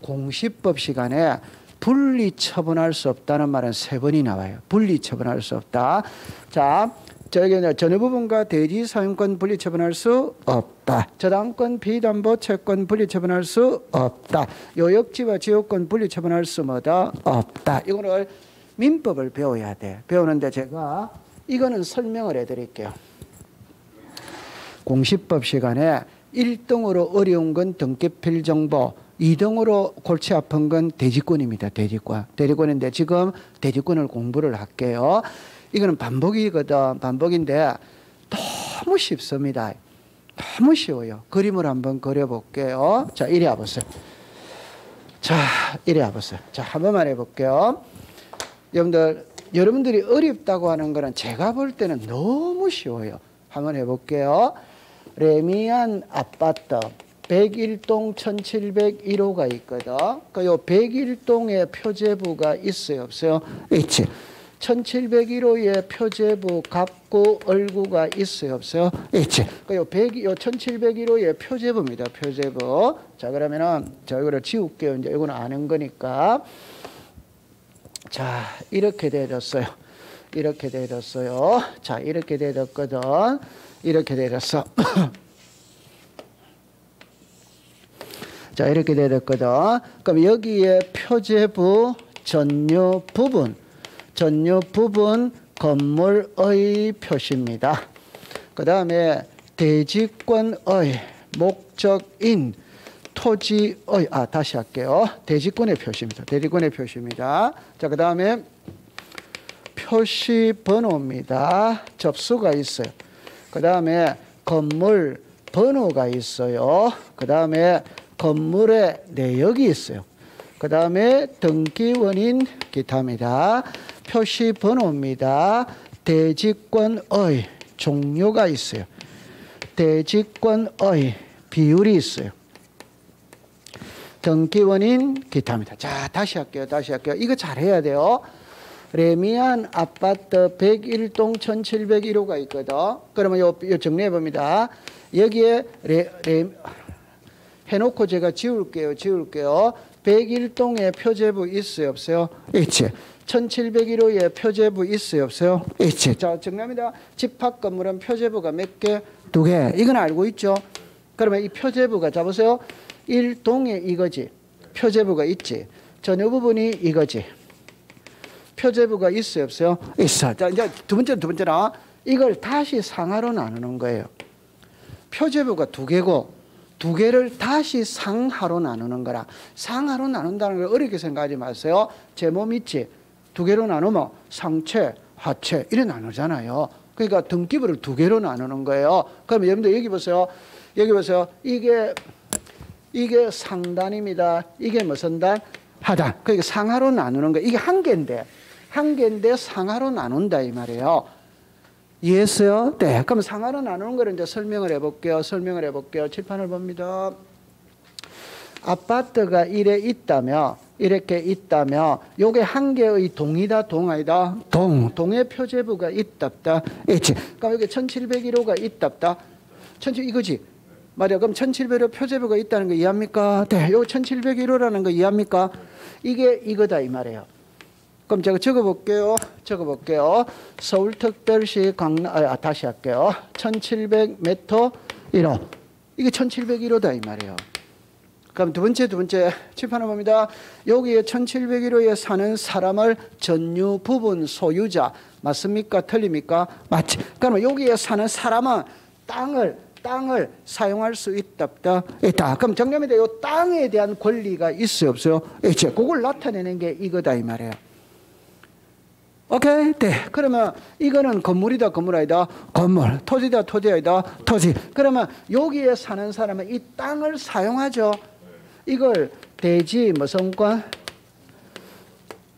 공시법 시간에 분리 처분할 수 없다는 말은 세 번이 나와요. 분리 처분할 수 없다. 자, 저기 전유부분과 대지 사용권 분리 처분할 수 없다. 저당권 비담보 채권 분리 처분할 수 없다. 요역지와 지역권 분리 처분할 수 뭐다? 없다. 이거를 민법을 배워야 돼. 배우는데 제가 이거는 설명을 해드릴게요. 공시법 시간에 1등으로 어려운 건 등기필 정보, 2등으로 골치 아픈 건 대지권입니다. 대지권. 대지권인데 지금 대지권을 공부를 할게요. 이거는 반복이거든. 반복인데 너무 쉽습니다. 너무 쉬워요. 그림을 한번 그려볼게요. 자, 이리 와보세요. 자, 이리 와보세요. 자, 한 번만 해볼게요. 여러분들이 어렵다고 하는 거는 제가 볼 때는 너무 쉬워요. 한번 해볼게요. 레미안 아파트 101동 1701호가 있거든. 그 101동에 표제부가 있어요, 없어요? 있지. 1701호에 표제부 갑구 얼구가 있어요, 없어요? 있지. 그 1701호에 표제부입니다. 표제부. 자, 그러면은 저 이거를 지울게요. 이제 이거는 아는 거니까. 자, 이렇게 되었어요. 이렇게 되었어요. 자, 이렇게 되었거든. 이렇게 되었어. 자, 이렇게 되었거든. 그럼 여기에 표제부 전유 부분 건물의 표시입니다. 그 다음에 대지권의 목적인 토지의, 다시 할게요. 대지권의 표시입니다. 대지권의 표시입니다. 자, 그 다음에 표시 번호입니다. 접수가 있어요. 그 다음에 건물 번호가 있어요. 그 다음에 건물의 내역이 있어요. 그 다음에 등기원인 기타입니다. 표시 번호입니다. 대지권의 종류가 있어요. 대지권의 비율이 있어요. 등기원인 기타입니다. 자, 다시 할게요. 이거 잘해야 돼요. 레미안 아파트 101동 1701호가 있거든. 그러면 요 정리해 봅니다. 여기에 해놓고 제가 지울게요. 101동에 표제부 있어요, 없어요? 있지. 1701호에 표제부 있어요, 없어요? 있지. 자, 정리합니다. 집합 건물은 표제부가 몇 개? 2개. 이건 알고 있죠? 그러면 이 표제부가, 잡으세요. 1동에 이거지. 표제부가 있지. 전유 부분이 이거지. 표제부가 있어요, 없어요? 있어. 자, 이제 두 번째는 이걸 다시 상하로 나누는 거예요. 표제부가 2개고 2개를 다시 상하로 나누는 거라. 상하로 나눈다는 걸 어렵게 생각하지 마세요. 제 몸 있지? 2개로 나누면 상체, 하체 이래 나누잖아요. 그러니까 등기부를 2개로 나누는 거예요. 그럼 여러분들 여기 보세요. 이게 상단입니다. 이게 무슨 단? 하단. 그러니까 상하로 나누는 거예요. 이게 한 개인데 상하로 나눈다 이 말이에요. 이해했어요? 네. 그럼 상하로 나누는 거를 이제 설명을 해볼게요. 칠판을 봅니다. 아파트가 이렇게 있다면 요게 한 개의 동이다, 동아니다? 동의 표제부가 있답다. 있지. 그럼 여기 1701호가 있답다. 이거지. 맞아. 그럼 1701호 표제부가 있다는 거 이해합니까? 네. 요 1701호라는 거 이해합니까? 이게 이거다 이 말이에요. 그럼 제가 적어볼게요. 서울특별시 강남, 다시 할게요. 1700m 1호. 이게 1701호다 이 말이에요. 그럼 두 번째 칠판을 봅니다. 여기에 1701호에 사는 사람을 전유 부분 소유자 맞습니까? 틀립니까? 맞지. 그러면 여기에 사는 사람은 땅을 사용할 수 있다. 그럼 정리합니다. 이 땅에 대한 권리가 있어요, 없어요? 있지. 그걸 나타내는 게 이거다 이 말이에요. 오케이? 네. 그러면 이거는 건물이다, 건물 아니다? 건물. 토지다, 토지 아니다? 토지. 그러면 여기에 사는 사람은 이 땅을 사용하죠. 이걸 대지 무슨 권?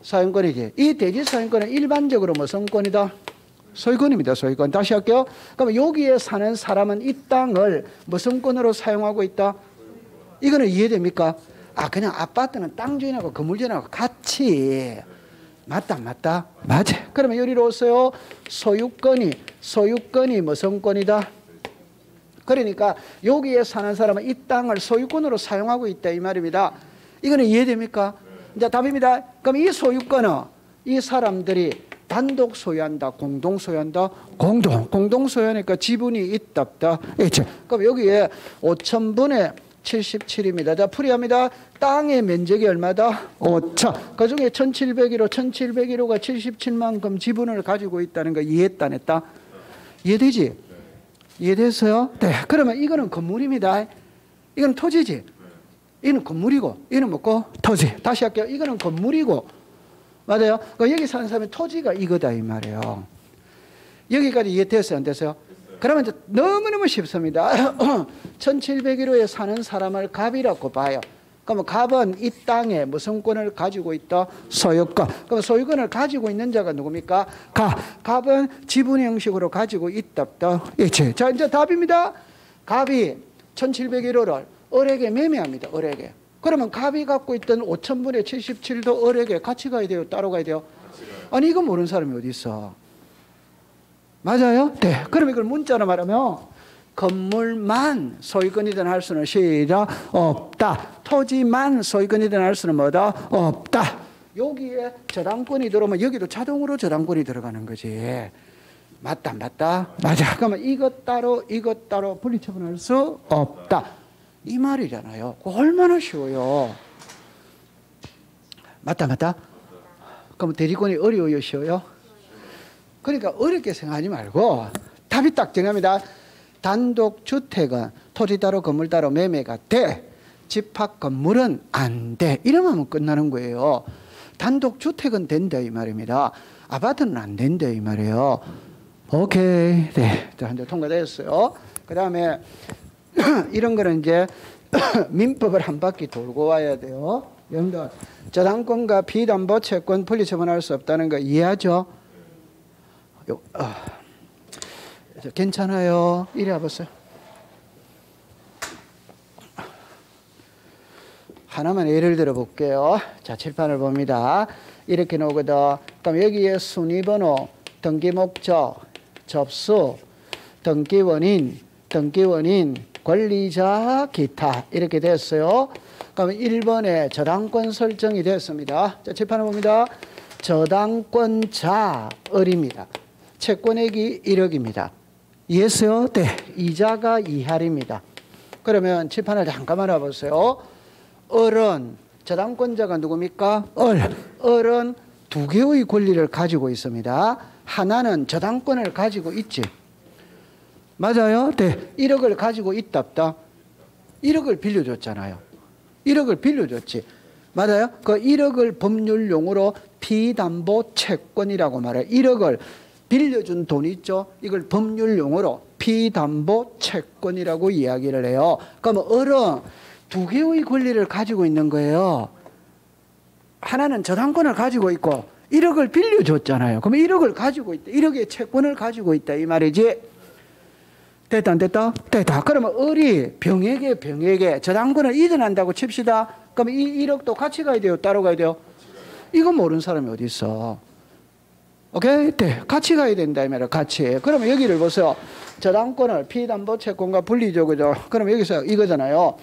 사용권이지. 이 대지 사용권은 일반적으로 무슨 권이다? 소유권입니다. 소유권. 다시 할게요. 그러면 여기에 사는 사람은 이 땅을 무슨 권으로 사용하고 있다? 이거는 이해됩니까? 그냥 아파트는 땅 주인하고 건물 주인하고 같이. 맞다. 맞아. 그러면 여기로 오세요. 소유권이 무슨 권이다? 그러니까 여기에 사는 사람은 이 땅을 소유권으로 사용하고 있다 이 말입니다. 이거는 이해됩니까? 이제 답입니다. 그럼 이 소유권은 이 사람들이 단독 소유한다, 공동 소유한다? 공동 소유하니까 지분이 있다, 없다? 있지. 그럼 여기에 5,000분의 77입니다. 자, 풀이합니다. 땅의 면적이 얼마다? 5천. 그 중에 1,701호, 1,701호가 77만큼 지분을 가지고 있다는 거 이해했다, 안 했다? 이해되지? 이해됐어요? 네. 그러면 이거는 건물입니다. 이건 토지지. 이는 건물이고, 이는 뭐고? 토지. 다시 할게요. 이거는 건물이고, 맞아요? 여기 사는 사람이 토지가 이거다, 이 말이에요. 여기까지 이해됐어요, 안 됐어요? 그러면 이제 너무너무 쉽습니다. 1701호에 사는 사람을 갑이라고 봐요. 그러면 갑은 이 땅에 무슨 권을 가지고 있다? 소유권. 그럼 소유권을 가지고 있는 자가 누굽니까? 갑은 지분 형식으로 가지고 있다, 없다? 있지. 자, 이제 답입니다. 갑이 1701호를 을에게 매매합니다. 을에게. 그러면 갑이 갖고 있던 5,000분의 77도 을에게 같이 가야 돼요? 따로 가야 돼요? 아니, 이거 모르는 사람이 어디 있어? 맞아요? 네. 그럼 이걸 문자로 말하면 건물만 소유권이든 할 수는 시작 없다. 토지만 소유권이든 할 수는 뭐다? 없다. 여기에 저당권이 들어오면 여기도 자동으로 저당권이 들어가는 거지. 맞다, 맞다? 맞아. 그러면 이것 따로 분리처분할 수 없다. 이 말이잖아요. 얼마나 쉬워요. 맞다, 맞다? 그럼 대리권이 어려워요, 쉬워요? 그러니까 어렵게 생각하지 말고 답이 딱 정합니다. 단독주택은 토지 따로 건물 따로 매매가 돼. 집합 건물은 안 돼. 이러면 하면 끝나는 거예요. 단독주택은 된다 이 말입니다. 아파트는 안 된다 이 말이에요. 오케이. 네. 한 대 통과됐어요. 그 다음에 이런 거는 이제 민법을 한 바퀴 돌고 와야 돼요. 여러분들 저당권과 비담보 채권 분리처분할 수 없다는 거 이해하죠? 괜찮아요. 이리 와보세요. 하나만 예를 들어 볼게요. 자, 칠판을 봅니다. 이렇게 나오거든. 그럼 여기에 순위번호, 등기목적, 접수, 등기원인, 권리자, 기타 이렇게 됐어요. 그럼 1번에 저당권 설정이 됐습니다. 자, 칠판을 봅니다. 저당권자 을입니다. 채권액이 1억입니다. 이해했어요? 네. 이자가 2할입니다. 그러면 칠판을 잠깐만 와보세요. 을은 저당권자가 누굽니까? 을은 두 개의 권리를 가지고 있습니다. 하나는 저당권을 가지고 있지. 맞아요? 네. 1억을 가지고 있다 없다? 1억을 빌려줬잖아요. 1억을 빌려줬지. 맞아요? 그 1억을 법률용어로 비담보 채권이라고 말해요. 1억을 빌려준 돈 있죠? 이걸 법률용어로 비담보 채권이라고 이야기를 해요. 그러면 을은 두 개의 권리를 가지고 있는 거예요. 하나는 저당권을 가지고 있고 1억을 빌려줬잖아요. 그러면 1억을 가지고 있다. 1억의 채권을 가지고 있다 이 말이지. 됐다 안 됐다? 됐다. 그러면 을이 병에게 저당권을 이전한다고 칩시다. 그럼 이 1억도 같이 가야 돼요? 따로 가야 돼요? 이거 모르는 사람이 어디 있어? 오케이? 네. 같이 가야 된다 이 말이야. 같이. 그러면 여기를 보세요. 저당권을 피담보 채권과 분리죠. 그죠? 그럼 여기서 이거잖아요.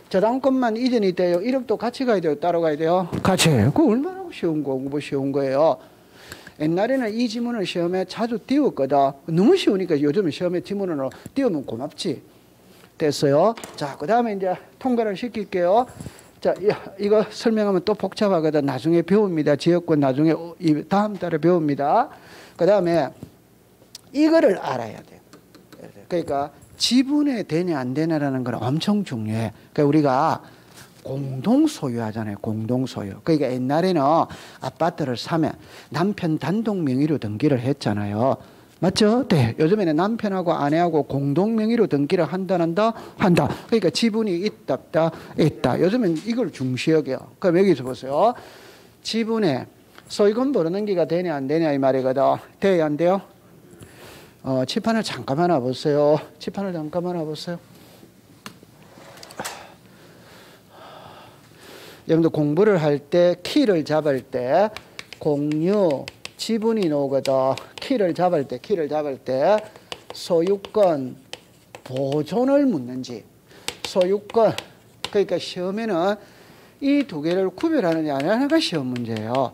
저당권만 이전이 돼요. 1억도 같이 가야 돼요? 따로 가야 돼요? 같이. 그거 얼마나 쉬운 공부 쉬운 거예요. 옛날에는 이 지문을 시험에 자주 띄웠거든. 너무 쉬우니까 요즘 시험에 지문으로 띄우면 고맙지. 됐어요. 자, 그 다음에 이제 통과를 시킬게요. 자, 이거 설명하면 또 복잡하거든. 나중에 배웁니다. 지역권 나중에 다음 달에 배웁니다. 그 다음에 이거를 알아야 돼요. 그러니까 지분에 되냐 안 되냐라는 건 엄청 중요해. 그러니까 우리가 공동 소유하잖아요. 공동 소유. 그러니까 옛날에는 아파트를 사면 남편 단독 명의로 등기를 했잖아요. 맞죠? 네. 요즘에는 남편하고 아내하고 공동 명의로 등기를 한다. 그러니까 지분이 있다, 없다, 있다. 요즘엔 이걸 중시여겨요. 그럼 여기서 보세요. 지분에 소유권 벌어넘기가 되냐 안 되냐 이 말이거든. 돼야 안 돼요? 칠판을 잠깐만 와보세요. 칠판을 잠깐만 와보세요. 여러분들 공부를 할 때 키를 잡을 때 공유 지분이 나오거든. 키를 잡을 때 소유권 보존을 묻는지 소유권 그러니까 시험에는 이 두 개를 구별하느냐 안 하느냐가 시험 문제예요.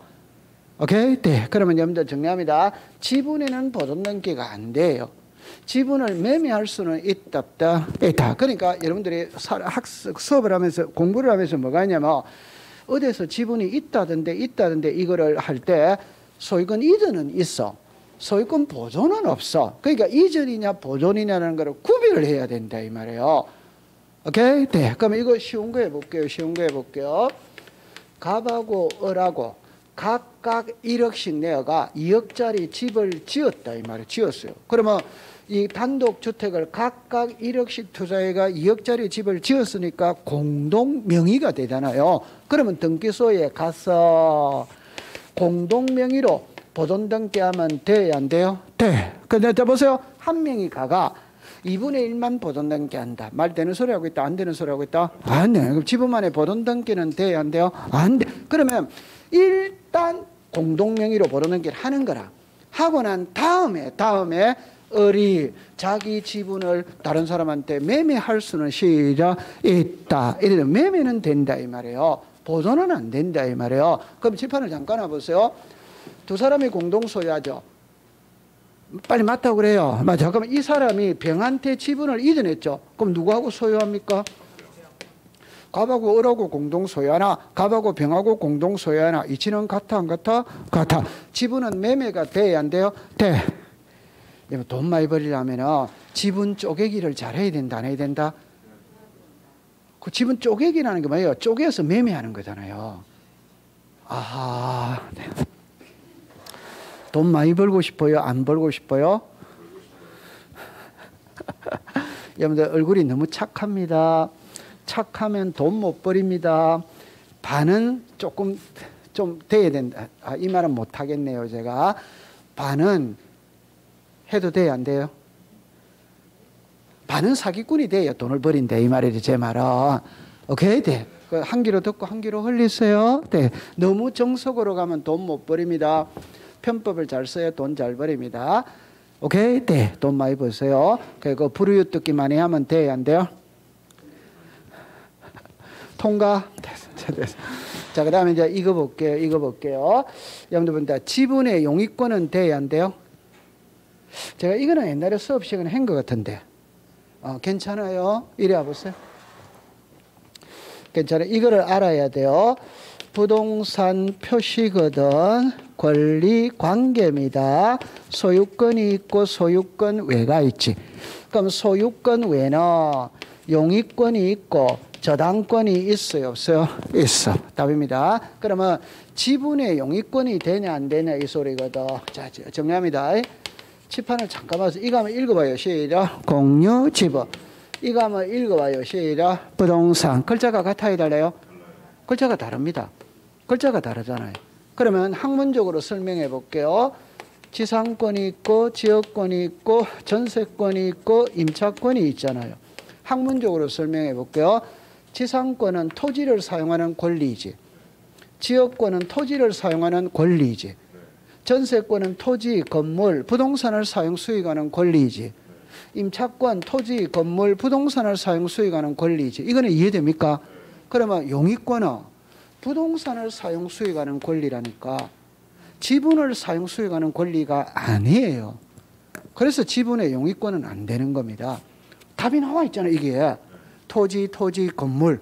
오케이? 네. 그러면 여러분들 정리합니다. 지분에는 보존등기가 안 돼요. 지분을 매매할 수는 있다, 없다? 있다. 그러니까 여러분들이 수업을 하면서, 공부를 하면서 뭐가 있냐면, 어디서 지분이 있다던데 이거를 할 때 소유권 이전은 있어. 소유권 보존은 없어. 그러니까 이전이냐 보존이냐는 걸 구별을 해야 된다 이 말이에요. 오케이? 네. 그러면 이거 쉬운 거 해볼게요. 쉬운 거 해볼게요. 갑하고 을하고 각각 1억씩 내어가 2억짜리 집을 지었다 이 말이에요. 지었어요. 그러면 이 단독주택을 각각 1억씩 투자해가 2억짜리 집을 지었으니까 공동 명의가 되잖아요. 그러면 등기소에 가서 공동 명의로 보존 등기하면 돼야 안 돼요? 돼. 근데 보세요. 한 명이 가가 2분의 1만 보존 등기한다. 말 되는 소리 하고 있다. 안 되는 소리 하고 있다. 안 돼. 그럼 지분만의 보존 등기는 돼야 안 돼요? 안 돼. 그러면 일단 공동 명의로 보존 등기를 하는 거라. 하고 난 다음에 을이 자기 지분을 다른 사람한테 매매할 수는 시작 있다. 이래서 매매는 된다 이 말이에요. 보존은 안 된다 이 말이에요. 그럼 칠판을 잠깐 와보세요. 두 사람이 공동 소유하죠. 빨리 맞다고 그래요. 맞아. 그럼 이 사람이 병한테 지분을 이전했죠. 그럼 누구하고 소유합니까? 갑하고 을하고 공동 소유하나? 갑하고 병하고 공동 소유하나? 이치는 같아 안 같아? 같아. 지분은 매매가 돼야 안 돼요? 돼. 돈 많이 벌이려면 지분 쪼개기를 잘해야 된다 안 해야 된다? 그 지분 쪼개기라는 게 뭐예요? 쪼개서 매매하는 거잖아요. 아하. 네. 돈 많이 벌고 싶어요? 안 벌고 싶어요? 여러분들 얼굴이 너무 착합니다. 착하면 돈 못 벌입니다. 반은 조금 좀 돼야 된다. 이 말은 못 하겠네요. 제가 반은 해도 돼요? 안 돼요? 반은 사기꾼이 돼요. 돈을 버린다. 이 말이죠. 제 말은. 오케이? 네. 한 귀로 듣고 한 귀로 흘리세요. 네. 너무 정석으로 가면 돈 못 버립니다. 편법을 잘 써야 돈 잘 버립니다. 오케이? 네. 돈 많이 버세요. 그리고 불우유 듣기 많이 하면 돼요? 안 돼요? 통과? 됐어. 자, 그 다음에 이제 이거 볼게요. 여러분들, 지분의 용익권은 돼요? 안 돼요? 제가 이거는 옛날에 수업 시간에 한 것 같은데. 괜찮아요? 이리 와보세요. 괜찮아요. 이거를 알아야 돼요. 부동산 표시거든 권리 관계입니다. 소유권이 있고 소유권 외가 있지. 그럼 소유권 외는 용익권이 있고 저당권이 있어요? 없어요? 있어. 답입니다. 그러면 지분의 용익권이 되냐 안 되냐 이 소리거든. 자, 정리합니다. 칠판을 잠깐 봐서 이거 한번 읽어봐요. 시작. 공유 지분. 이거 한번 읽어봐요. 시작. 부동산. 글자가 같아야 달라요? 글자가 다릅니다. 글자가 다르잖아요. 그러면 학문적으로 설명해 볼게요. 지상권이 있고 지역권이 있고 전세권이 있고 임차권이 있잖아요. 학문적으로 설명해 볼게요. 지상권은 토지를 사용하는 권리이지. 지역권은 토지를 사용하는 권리이지. 전세권은 토지, 건물, 부동산을 사용 수익하는 권리이지. 임차권, 토지, 건물, 부동산을 사용 수익하는 권리이지. 이거는 이해됩니까? 그러면 용익권은 부동산을 사용 수익하는 권리라니까 지분을 사용 수익하는 권리가 아니에요. 그래서 지분의 용익권은 안 되는 겁니다. 답이 나와 있잖아요. 이게 토지, 건물.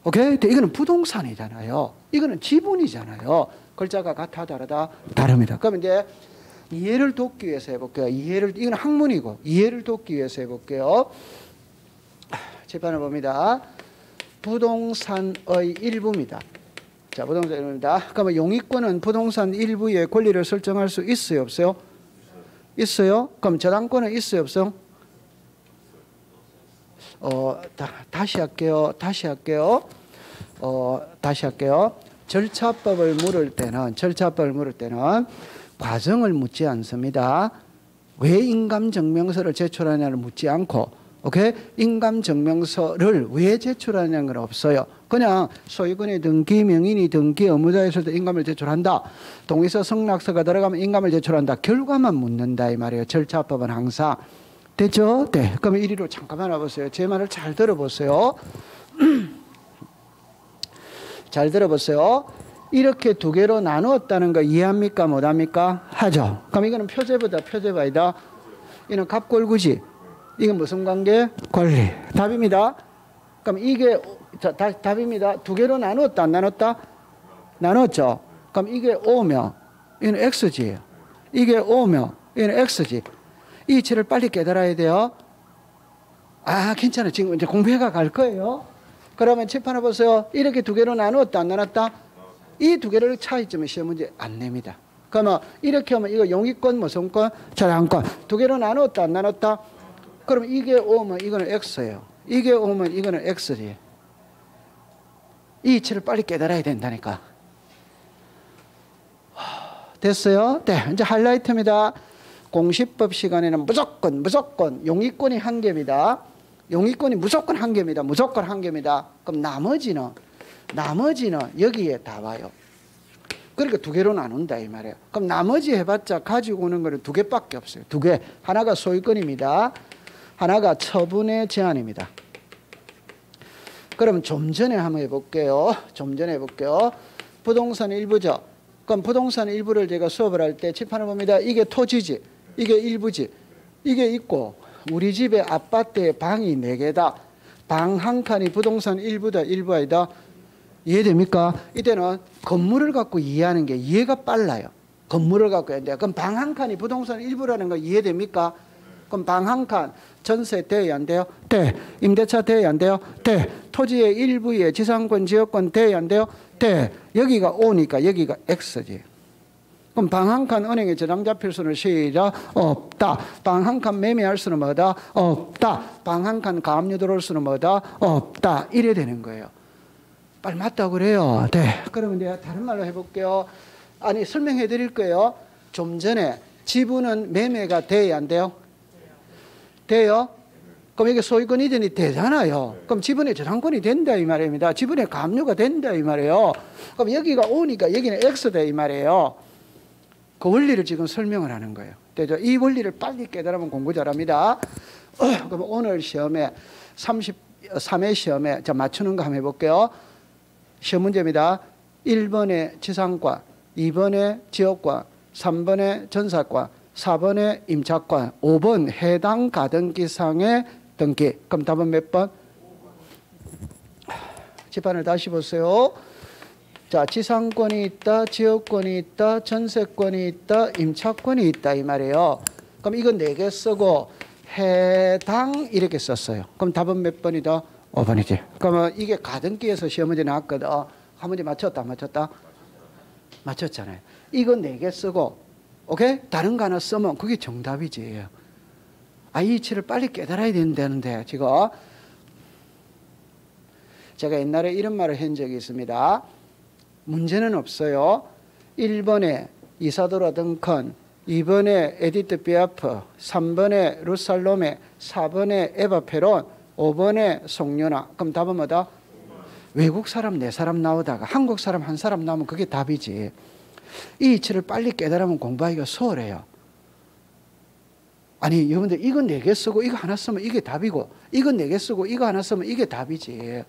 오케이? 이거는 부동산이잖아요. 이거는 지분이잖아요. 글자가 같아 다르다? 다릅니다. 그러면 이제 이해를 돕기 위해서 해볼게요. 이건 학문이고 이해를 돕기 위해서 해볼게요. 칠판을 봅니다. 부동산의 일부입니다. 자, 부동산 일부입니다. 그러면 용익권은 부동산 일부의 권리를 설정할 수 있어요? 없어요? 있어요? 그럼 저당권은 있어요? 없어요? 다시 할게요. 절차법을 물을 때는 과정을 묻지 않습니다. 왜 인감증명서를 제출하냐를 묻지 않고, 오케이? 인감증명서를 왜 제출하냐는 건 없어요. 그냥 소유권의 등기, 명인이 등기, 의무자에서도 인감을 제출한다. 동의서, 승낙서가 들어가면 인감을 제출한다. 결과만 묻는다 이 말이에요. 절차법은 항상. 됐죠? 네. 그러면 이리로 잠깐만 와보세요. 제 말을 잘 들어보세요. 잘 들어보세요. 이렇게 두 개로 나누었다는 거 이해합니까? 못합니까? 하죠. 그럼 이거는 표제보다 표제바이다. 이는 갑골구지. 이건 무슨 관계? 권리. 답입니다. 그럼 이게 답입니다. 두 개로 나누었다 안 나눴다? 나눴죠. 그럼 이게 O면 이는 X지. 이게 O면 이는 X지. 이 이치를 빨리 깨달아야 돼요. 아, 괜찮아. 지금 이제 공부해가 갈 거예요. 그러면 칠판을 보세요. 이렇게 두 개로 나누었다 안 나눴다? 이 두 개를 차이점을 시험 문제 안 냅니다. 그러면 이렇게 하면 이거 용의권 무슨 권? 저당권. 두 개로 나누었다 안 나눴다? 그럼 이게 O면 이거는 X예요. 이게 O면 이거는 X지. 이 이치를 빨리 깨달아야 된다니까. 됐어요? 네, 이제 하이라이트입니다. 공시법 시간에는 무조건 용의권이 한 개입니다. 용의권이 무조건 한 개입니다. 무조건 한 개입니다. 그럼 나머지는 여기에 다 와요. 그러니까 두 개로 나눈다 이 말이에요. 그럼 나머지 해봤자 가지고 오는 거는 두 개밖에 없어요. 두 개. 하나가 소유권입니다. 하나가 처분의 제한입니다. 그럼 좀 전에 한번 해볼게요. 부동산 일부죠. 그럼 부동산 일부를 제가 수업을 할 때 칠판을 봅니다. 이게 토지지. 이게 일부지. 이게 있고 우리 집에 아파트에 방이 4개다. 방 한 칸이 부동산 일부다. 일부 아니다. 이해됩니까? 이때는 건물을 갖고 이해하는 게 이해가 빨라요. 건물을 갖고 해야 돼요. 그럼 방 한 칸이 부동산 일부라는 거 이해됩니까? 그럼 방 한 칸 전세 돼야 안 돼요? 돼. 임대차 돼야 안 돼요? 돼. 토지의 일부에 지상권, 지역권 돼야 안 돼요? 돼. 여기가 O니까 여기가 X지. 그럼 방 한 칸 은행에 저당 잡힐 수는 시작 없다. 방 한 칸 매매할 수는 뭐다? 없다. 방 한 칸 가압류 들어올 수는 뭐다? 없다. 이래 되는 거예요. 빨리 맞다고 그래요. 네. 그러면 내가 다른 말로 해볼게요. 아니 설명해 드릴 거예요. 좀 전에 지분은 매매가 돼야 안 돼요? 돼요? 그럼 이게 소유권 이전이 되잖아요. 그럼 지분의 저당권이 된다 이 말입니다. 지분의 가압류가 된다 이 말이에요. 그럼 여기가 O니까 여기는 X다 이 말이에요. 그 원리를 지금 설명을 하는 거예요. 되죠? 이 원리를 빨리 깨달으면 공부 잘합니다. 그럼 오늘 시험에 33회 시험에 자 맞추는 거 한번 해볼게요. 시험 문제입니다. 1번에 지상권, 2번에 지역권, 3번에 전사권, 4번에 임차권, 5번 해당 가등기상의 등기. 그럼 답은 몇 번? 칠판을 다시 보세요. 자, 지상권이 있다, 지역권이 있다, 전세권이 있다, 임차권이 있다 이 말이에요. 그럼 이거 4개 쓰고 해당 이렇게 썼어요. 그럼 답은 몇 번이다? 5번이지. 그러면 이게 가등기에서 시험 문제 나왔거든. 한 문제 맞췄다, 안 맞췄다? 맞췄잖아요. 이거 4개 쓰고, 오케이? 다른 거 하나 쓰면 그게 정답이지. 아, 이 이치를 빨리 깨달아야 된다는데, 지금. 제가 옛날에 이런 말을 한 적이 있습니다. 문제는 없어요. 1번에 이사도라 덩컨, 2번에 에디트 비아프, 3번에 루살롬에, 4번에 에바 페론, 5번에 송윤아. 그럼 답은 뭐다? 외국 사람 4사람 나오다가 한국 사람 1사람 나오면 그게 답이지. 이 이치를 빨리 깨달으면 공부하기가 수월해요. 아니 여러분들 이거 4개 쓰고 이거 하나 쓰면 이게 답이고 이거 4개 쓰고 이거 하나 쓰면 이게 답이지.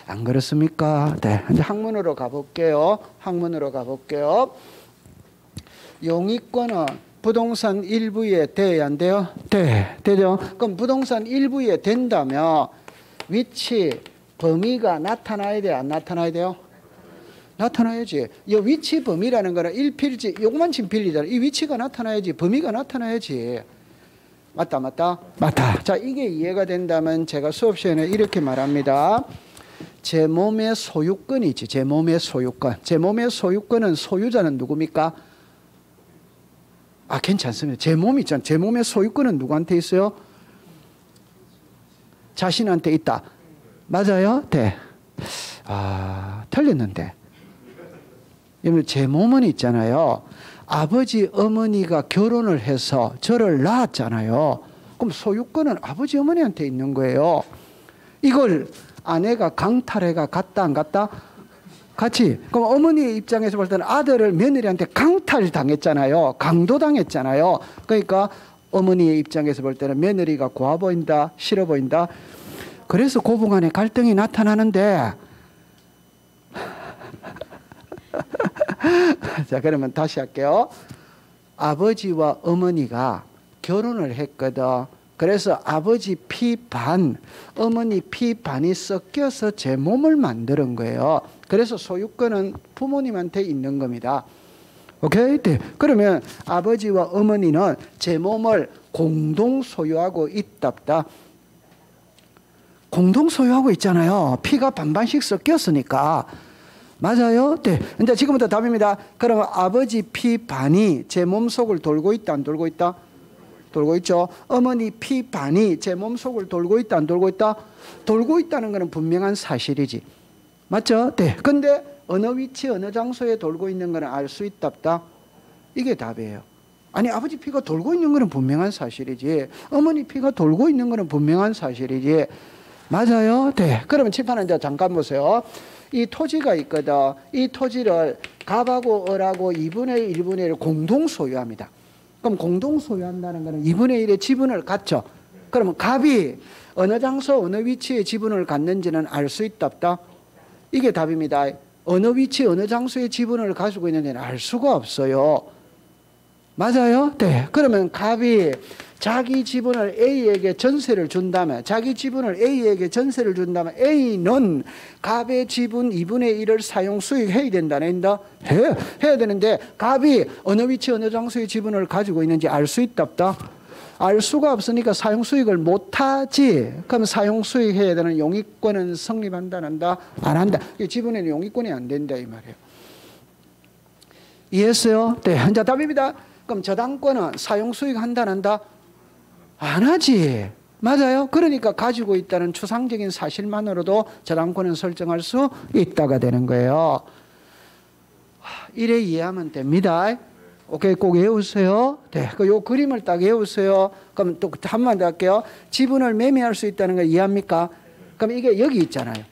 안 그렇습니까? 네, 이제 학문으로 가볼게요. 용의권은 부동산 일부에 돼야 안 돼요? 돼. 되죠? 그럼 부동산 일부에 된다면 위치, 범위가 나타나야 돼요? 안 나타나야 돼요? 나타나야지. 이 위치 범위라는 거는 일필지, 요것만 진필이잖아. 이 위치가 나타나야지. 범위가 나타나야지. 맞다, 맞다? 맞다. 자, 이게 이해가 된다면 제가 수업 시간에 이렇게 말합니다. 제 몸의 소유권이지. 제 몸의 소유권. 제 몸의 소유권은 소유자는 누굽니까? 아, 괜찮습니다. 제 몸 있잖아요. 제 몸의 소유권은 누구한테 있어요? 자신한테 있다. 맞아요? 네. 아, 틀렸는데. 여러분, 제 몸은 있잖아요. 아버지, 어머니가 결혼을 해서 저를 낳았잖아요. 그럼 소유권은 아버지, 어머니한테 있는 거예요. 이걸 아내가 강탈해가 갔다 안 갔다? 같이. 그럼 어머니의 입장에서 볼 때는 아들을 며느리한테 강탈당했잖아요. 강도당했잖아요. 그러니까 어머니의 입장에서 볼 때는 며느리가 고와 보인다, 싫어 보인다. 그래서 고부간에 갈등이 나타나는데 자, 그러면 다시 할게요. 아버지와 어머니가 결혼을 했거든. 그래서 아버지 피 반, 어머니 피 반이 섞여서 제 몸을 만드는 거예요. 그래서 소유권은 부모님한테 있는 겁니다. 오케이? 네. 그러면 아버지와 어머니는 제 몸을 공동 소유하고 있답다. 공동 소유하고 있잖아요. 피가 반반씩 섞였으니까. 맞아요? 네. 이제 지금부터 답입니다. 그러면 아버지 피 반이 제 몸속을 돌고 있다, 안 돌고 있다? 돌고 있죠. 어머니 피 반이 제 몸속을 돌고 있다, 안 돌고 있다? 돌고 있다는 것은 분명한 사실이지. 맞죠? 네. 근데 어느 위치, 어느 장소에 돌고 있는 것은 알 수 있답다. 이게 답이에요. 아니, 아버지 피가 돌고 있는 것은 분명한 사실이지. 어머니 피가 돌고 있는 것은 분명한 사실이지. 맞아요? 네. 그러면 칠판은 이제 잠깐 보세요. 이 토지가 있거든. 이 토지를 갑하고 을하고 2분의 1분의 1을 공동 소유합니다. 그럼 공동 소유한다는 것은 2분의 1의 지분을 갖죠. 그러면 갑이 어느 장소, 어느 위치에 지분을 갖는지는 알 수 있답다. 이게 답입니다. 어느 위치, 어느 장소에 지분을 가지고 있는지는 알 수가 없어요. 맞아요? 네. 그러면 갑이 자기 지분을 A에게 전세를 준다면, 자기 지분을 A에게 전세를 준다면 A는 갑의 지분 2분의 1을 사용 수익해야 된다, 안 된다? 해야 되는데 갑이 어느 위치, 어느 장소에 지분을 가지고 있는지 알 수 있답다. 알 수가 없으니까 사용 수익을 못하지. 그럼 사용 수익 해야 되는 용익권은 성립한다, 안 한다? 안 한다. 지분에는 용익권이 안 된다, 이 말이에요. 이해했어요? 네. 자, 답입니다. 그럼 저당권은 사용 수익 한다, 안 한다? 안 하지. 맞아요. 그러니까 가지고 있다는 추상적인 사실만으로도 저당권은 설정할 수 있다가 되는 거예요. 이래 이해하면 됩니다. 오케이, 꼭 외우세요. 네, 요 그림을 딱 외우세요. 그럼 또 한 번 더 할게요. 지분을 매매할 수 있다는 걸 이해합니까? 그럼 이게 여기 있잖아요.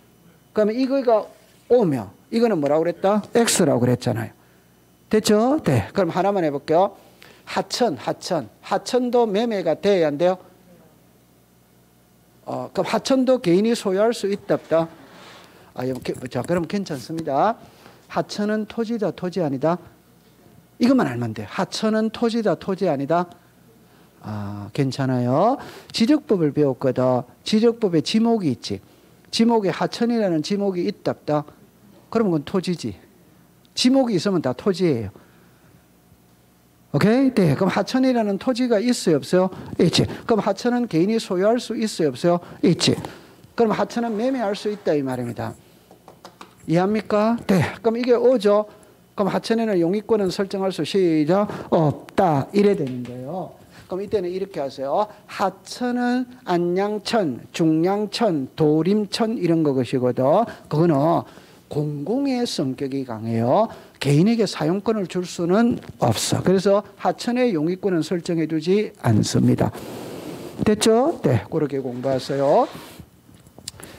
그러면 이거가 O며 이거는 뭐라고 그랬다? X라고 그랬잖아요. 됐죠? 네. 그럼 하나만 해볼게요. 하천도 매매가 돼야 안 돼요? 그럼 하천도 개인이 소유할 수 있답다. 자, 그럼 괜찮습니다. 하천은 토지다, 토지 아니다? 이것만 알면 돼요. 하천은 토지다, 토지 아니다? 괜찮아요. 지적법을 배웠거든. 지적법에 지목이 있지. 지목에 하천이라는 지목이 있답다. 그러면 그건 토지지. 지목이 있으면 다 토지예요. 오케이? 네. 그럼 하천이라는 토지가 있어요, 없어요? 있지. 그럼 하천은 개인이 소유할 수 있어요, 없어요? 있지. 그럼 하천은 매매할 수 있다, 이 말입니다. 이해합니까? 네. 그럼 이게 O죠. 그럼 하천에는 용익권은 설정할 수 시작 없다. 이래 되는 거예요. 그럼 이때는 이렇게 하세요. 하천은 안양천, 중량천, 도림천 이런 것이거든. 그거는 공공의 성격이 강해요. 개인에게 사용권을 줄 수는 없어. 그래서 하천의 용익권은 설정해 두지 않습니다. 됐죠? 네, 그렇게 공부하세요.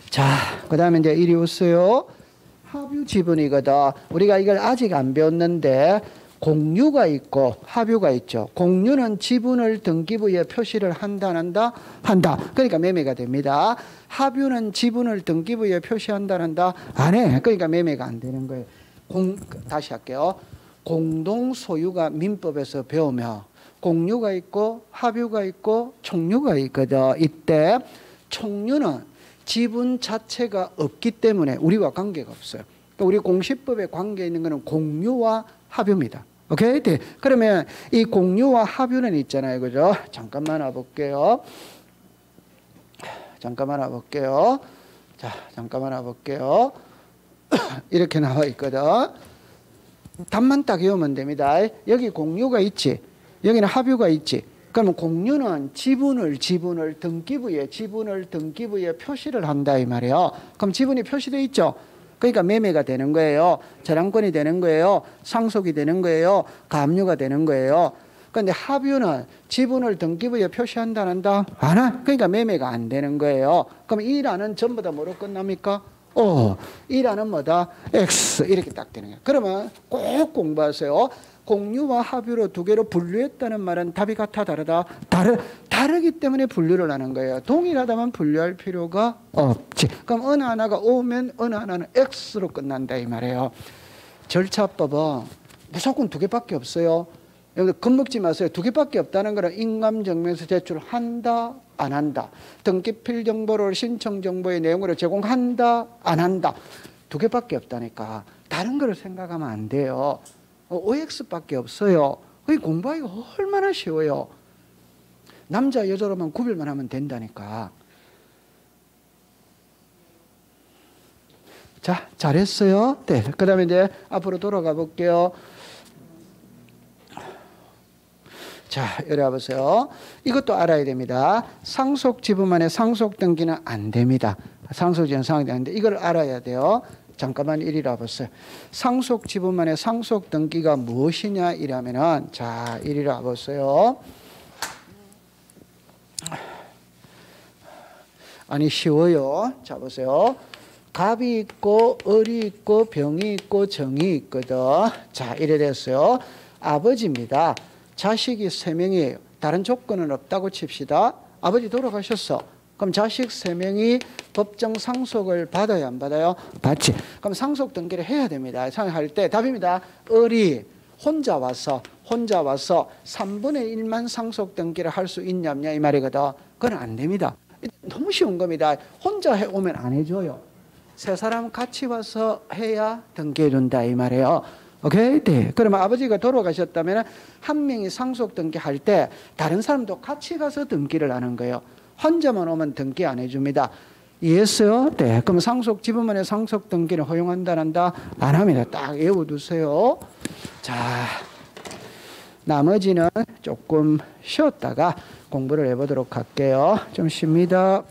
자, 그 다음에 이제 이리 오세요. 합유 지분이거든. 우리가 이걸 아직 안 배웠는데 공유가 있고 합유가 있죠. 공유는 지분을 등기부에 표시를 한다, 안 한다? 한다. 그러니까 매매가 됩니다. 합유는 지분을 등기부에 표시한다, 안 한다? 안 해. 그러니까 매매가 안 되는 거예요. 다시 할게요. 공동 소유가 민법에서 배우며 공유가 있고 합유가 있고 총유가 있거든. 이때 총유는 지분 자체가 없기 때문에 우리와 관계가 없어요. 그러니까 우리 공시법에 관계 있는 것은 공유와 합유입니다. 오케이? 네. 그러면 이 공유와 합유는 있잖아요. 그죠? 잠깐만 와볼게요. 자, 잠깐만 와볼게요. 이렇게 나와 있거든. 답만 딱 외우면 됩니다. 여기 공유가 있지. 여기는 합유가 있지. 그러면 공유는 지분을 등기부에 표시를 한다 이 말이에요. 그럼 지분이 표시되어 있죠. 그러니까 매매가 되는 거예요. 저당권이 되는 거예요. 상속이 되는 거예요. 가압류가 되는 거예요. 그런데 합유는 지분을 등기부에 표시한다 안 한다? 안 해. 그러니까 매매가 안 되는 거예요. 그럼 이 란은 전부 다 뭐로 끝납니까? 이 란은 뭐다? X 이렇게 딱 되는 거예요. 그러면 꼭 공부하세요. 공유와 합유로 두 개로 분류했다는 말은 답이 같아 다르다? 다르기 때문에 분류를 하는 거예요. 동일하다면 분류할 필요가 없지. 그럼 어느 하나가 O면 어느 하나는 X로 끝난다 이 말이에요. 절차법은 무조건 두 개밖에 없어요. 여러분들 겁먹지 마세요. 두 개밖에 없다는 거는 인감증명서 제출한다, 안 한다. 등기 필 정보를 신청 정보의 내용으로 제공한다, 안 한다. 두 개밖에 없다니까. 다른 거를 생각하면 안 돼요. OX밖에 없어요. 그게 공부하기가 얼마나 쉬워요. 남자 여자로만 구별만 하면 된다니까. 자, 잘했어요. 네, 그 다음에 이제 앞으로 돌아가 볼게요. 자, 이리 와보세요. 이것도 알아야 됩니다. 상속지분만의 상속등기는 안 됩니다. 상속지분 상속되는데 이걸 알아야 돼요. 잠깐만 이리 와보세요. 상속지분만의 상속등기가 무엇이냐 이라면은, 자, 이리 와보세요. 아니, 쉬워요. 자, 보세요. 갑이 있고 을이 있고 병이 있고 정이 있거든. 자, 이래 됐어요. 아버지입니다. 자식이 3명이에요. 다른 조건은 없다고 칩시다. 아버지 돌아가셨어. 그럼 자식 3명이 법정 상속을 받아야 안 받아요? 받지. 그럼 상속 등기를 해야 됩니다. 상할 때 답입니다. 을이 혼자 와서 3분의 1만 상속 등기를 할 수 있냐 없냐 이 말이거든. 그건 안 됩니다. 너무 쉬운 겁니다. 혼자 해오면 안 해줘요. 세 사람 같이 와서 해야 등기해준다 이 말이에요. 오케이? 네. 그러면 아버지가 돌아가셨다면 한 명이 상속 등기할 때 다른 사람도 같이 가서 등기를 하는 거예요. 혼자만 오면 등기 안 해줍니다. 이해했어요? 네. 그럼 상속 지분만의 상속 등기를 허용한다, 안 한다? 안 합니다. 딱 외워두세요. 자, 나머지는 조금 쉬었다가 공부를 해보도록 할게요. 좀 쉽니다.